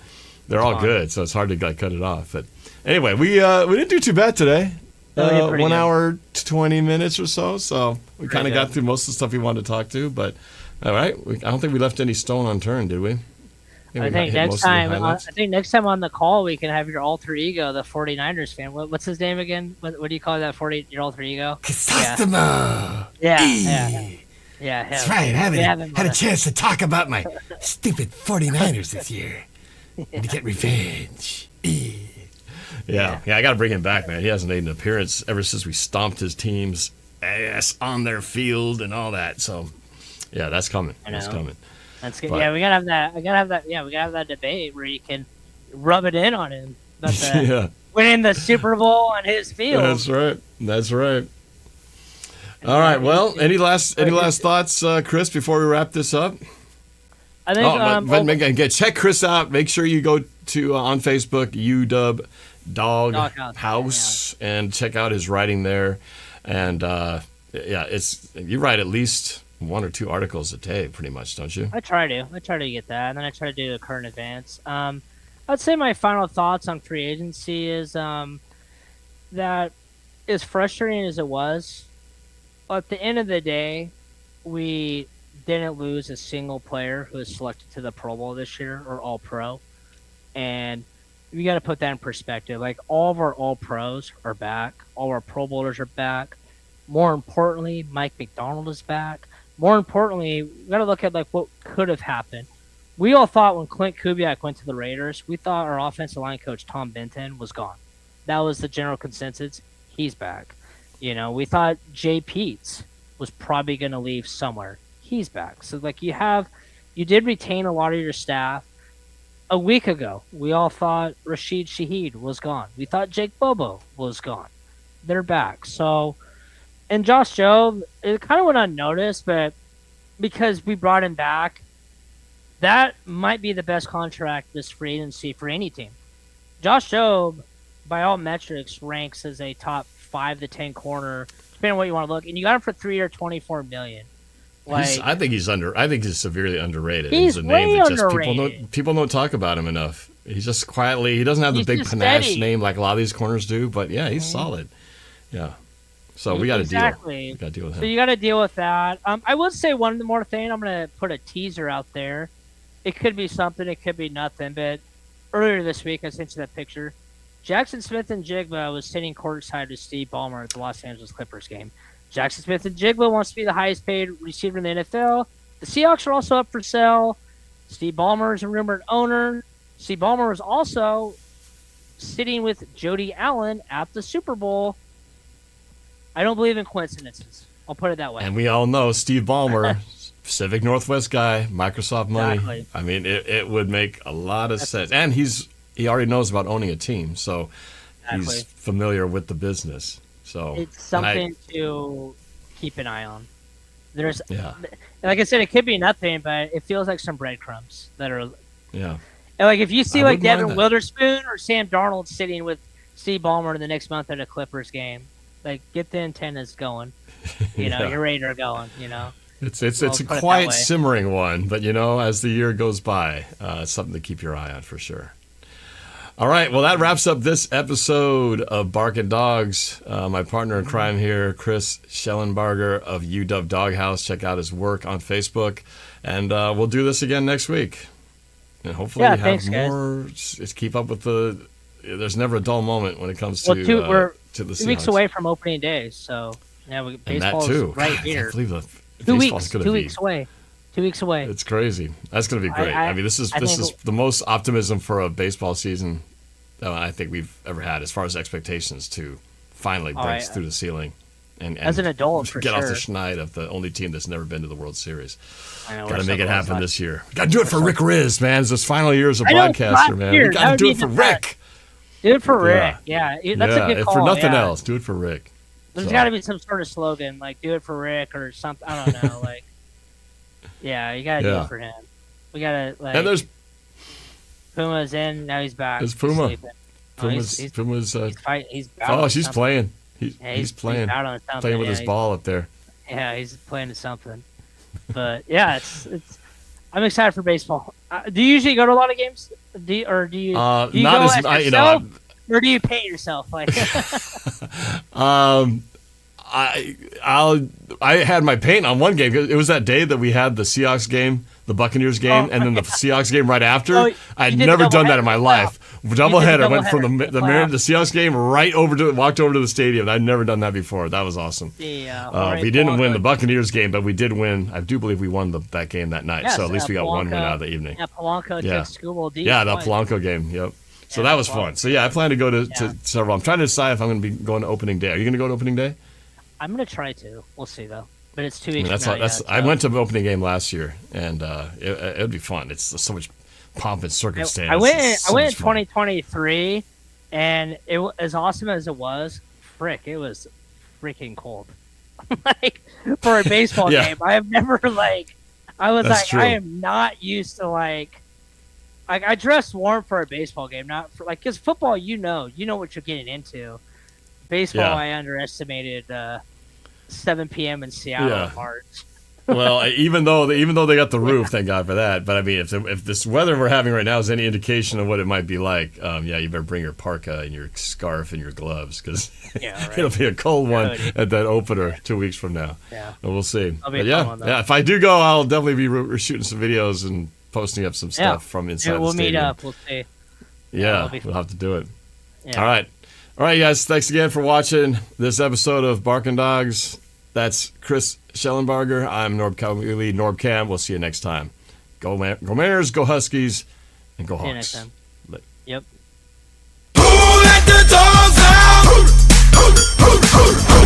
they're all fun. good, so it's hard to like cut it off. But anyway, we didn't do too bad today. No, we did pretty 1 good. hour 20 minutes or so. So we kind of good. got through most of the stuff we wanted to talk to. But all right, I don't think we left any stone unturned, did we? I think next time on the call we can have your alter ego, the 49ers fan. What's his name again? What do you call that? Your alter ego? Customer. Yeah. That's him. right. I We have haven't him had a on chance to talk about my stupid 49ers this year and to get revenge. Yeah, I got to bring him back, man. He hasn't made an appearance ever since we stomped his team's ass on their field and all that. So, yeah, that's coming. That's know. coming. That's good. But- Yeah, we gotta have that. We gotta have that debate where you can rub it in on him about the Yeah, winning the Super Bowl on his field. that's right. That's right. All right. Well, any last thoughts, Chris, before we wrap this up? I think. Check Chris out. Make sure you go to on Facebook UW Dog Doghouse, House and check out his writing there. And you write at least 1 or 2 articles a day, pretty much, don't you? I try to get that, and then I try to do the current events. I'd say my final thoughts on free agency is that as frustrating as it was, at the end of the day, we didn't lose a single player who was selected to the Pro Bowl this year or All Pro, and we got to put that in perspective. Like, all of our All Pros are back, all of our Pro Bowlers are back. More importantly, Mike McDonald is back. More importantly, we got to look at like what could have happened. We all thought when Clint Kubiak went to the Raiders, we thought our offensive line coach Tom Benton was gone. That was the general consensus. He's back. You know, we thought Jay Peets was probably going to leave somewhere. He's back. So like you did retain a lot of your staff. A week ago, we all thought Rashid Shaheed was gone. We thought Jake Bobo was gone. They're back. So, and Josh Jobe, it kind of went unnoticed, but because we brought him back, that might be the best contract this free agency for any team. Josh Jobe, by all metrics, ranks as a top 5 to 10 corner, depending on what you want to look. And you got him for 3 years, $24 million. Like, I think he's severely underrated. He's a name way that just underrated. people don't talk about him enough. He's just quietly. He doesn't have the big panache steady name like a lot of these corners do, but yeah, he's solid. Yeah. So we got to deal. We got to deal with him. So you got to deal with that. I would say one more thing. I'm going to put a teaser out there. It could be something. It could be nothing. But earlier this week, I sent you that picture. Jackson Smith and Jigba was sitting courtside with Steve Ballmer at the Los Angeles Clippers game. Jackson Smith and Jigba wants to be the highest paid receiver in the NFL. The Seahawks are also up for sale. Steve Ballmer is a rumored owner. Steve Ballmer was also sitting with Jody Allen at the Super Bowl. I don't believe in coincidences. I'll put it that way. And we all know Steve Ballmer, Pacific Northwest guy, Microsoft money. Exactly. I mean, it would make a lot of sense. And he already knows about owning a team, so he's familiar with the business. So it's something to keep an eye on. Like I said, it could be nothing, but it feels like some breadcrumbs that are. Yeah. And like if you see like Devin Witherspoon or Sam Darnold sitting with Steve Ballmer the next month at a Clippers game, like get the antennas going. You know, your radar going. You know. It's a quiet simmering one, but you know, as the year goes by, it's something to keep your eye on for sure. All right, well, that wraps up this episode of Barking Dogs. My partner in crime here, Chris Schellenbarger of UW Doghouse. Check out his work on Facebook. And we'll do this again next week. And hopefully more. Just keep up with there's never a dull moment when it comes to the Seahawks. 2 weeks away from opening day, so yeah, baseball's right here. I can't believe 2 weeks away. 2 weeks away. It's crazy. That's going to be great. I mean, this is the most optimism for a baseball season that I think we've ever had, as far as expectations to finally break through the ceiling and as an adult, for get off the schneid of the only team that's never been to the World Series. Got to make it happen this year. Got to do it for Rick Riz, man. It's his final year as a broadcaster, man. We got to do it for Rick. Do it for Rick. Yeah, that's a good call. For nothing else, do it for Rick. There's got to be some sort of slogan, like "Do it for Rick" or something. I don't know, like. Yeah, you gotta do it for him. We gotta like. And there's Puma's in now. He's back. There's Puma. Puma's. He's she's playing. He's playing. Playing with his ball up there. Yeah, he's playing something. But yeah, it's. I'm excited for baseball. Do you usually go to a lot of games? Do you not go as yourself, or do you paint yourself? Like. I had my paint on one game. It was that day that we had the Seahawks game, the Buccaneers game, and then the Seahawks game right after. I'd never done that in my life. Doubleheader. Went from the Seahawks game walked over to the stadium. I'd never done that before. That was awesome. We didn't win the Buccaneers game, but we did win. I do believe we won that game that night. So at least we got one win out of the evening. Yeah, Polanco took Scooble deep. Yeah, that Polanco game. Yep. So that was fun. So yeah, I plan to go to several. I'm trying to decide if I'm going to be going to opening day. Are you going to go to opening day? I'm going to try to. We'll see, though. But it's 2 weeks I went to the opening game last year, and it would be fun. It's so much pomp and circumstance. I went in 2023, and as awesome as it was, it was freaking cold. Like, for a baseball game. I have never, I am not used to, I dress warm for a baseball game, not for, because football, you know what you're getting into. Baseball, I underestimated 7 p.m. in Seattle in March. Well, even though they got the roof, thank God for that. But I mean, if this weather we're having right now is any indication of what it might be like, you better bring your parka and your scarf and your gloves because it'll be a cold one at that opener 2 weeks from now. Yeah, but we'll see. But if I do go, I'll definitely be shooting some videos and posting up some stuff from inside the stadium. We'll meet up. We'll see. Yeah, we'll have to do it. Yeah. All right, guys. Thanks again for watching this episode of Barking Dogs. That's Chris Schellenbarger. I'm Norb Cowley, Norb Cam. We'll see you next time. Go Mariners, go Huskies, and go Hawks. See you next time. Yep. Who let the dogs out?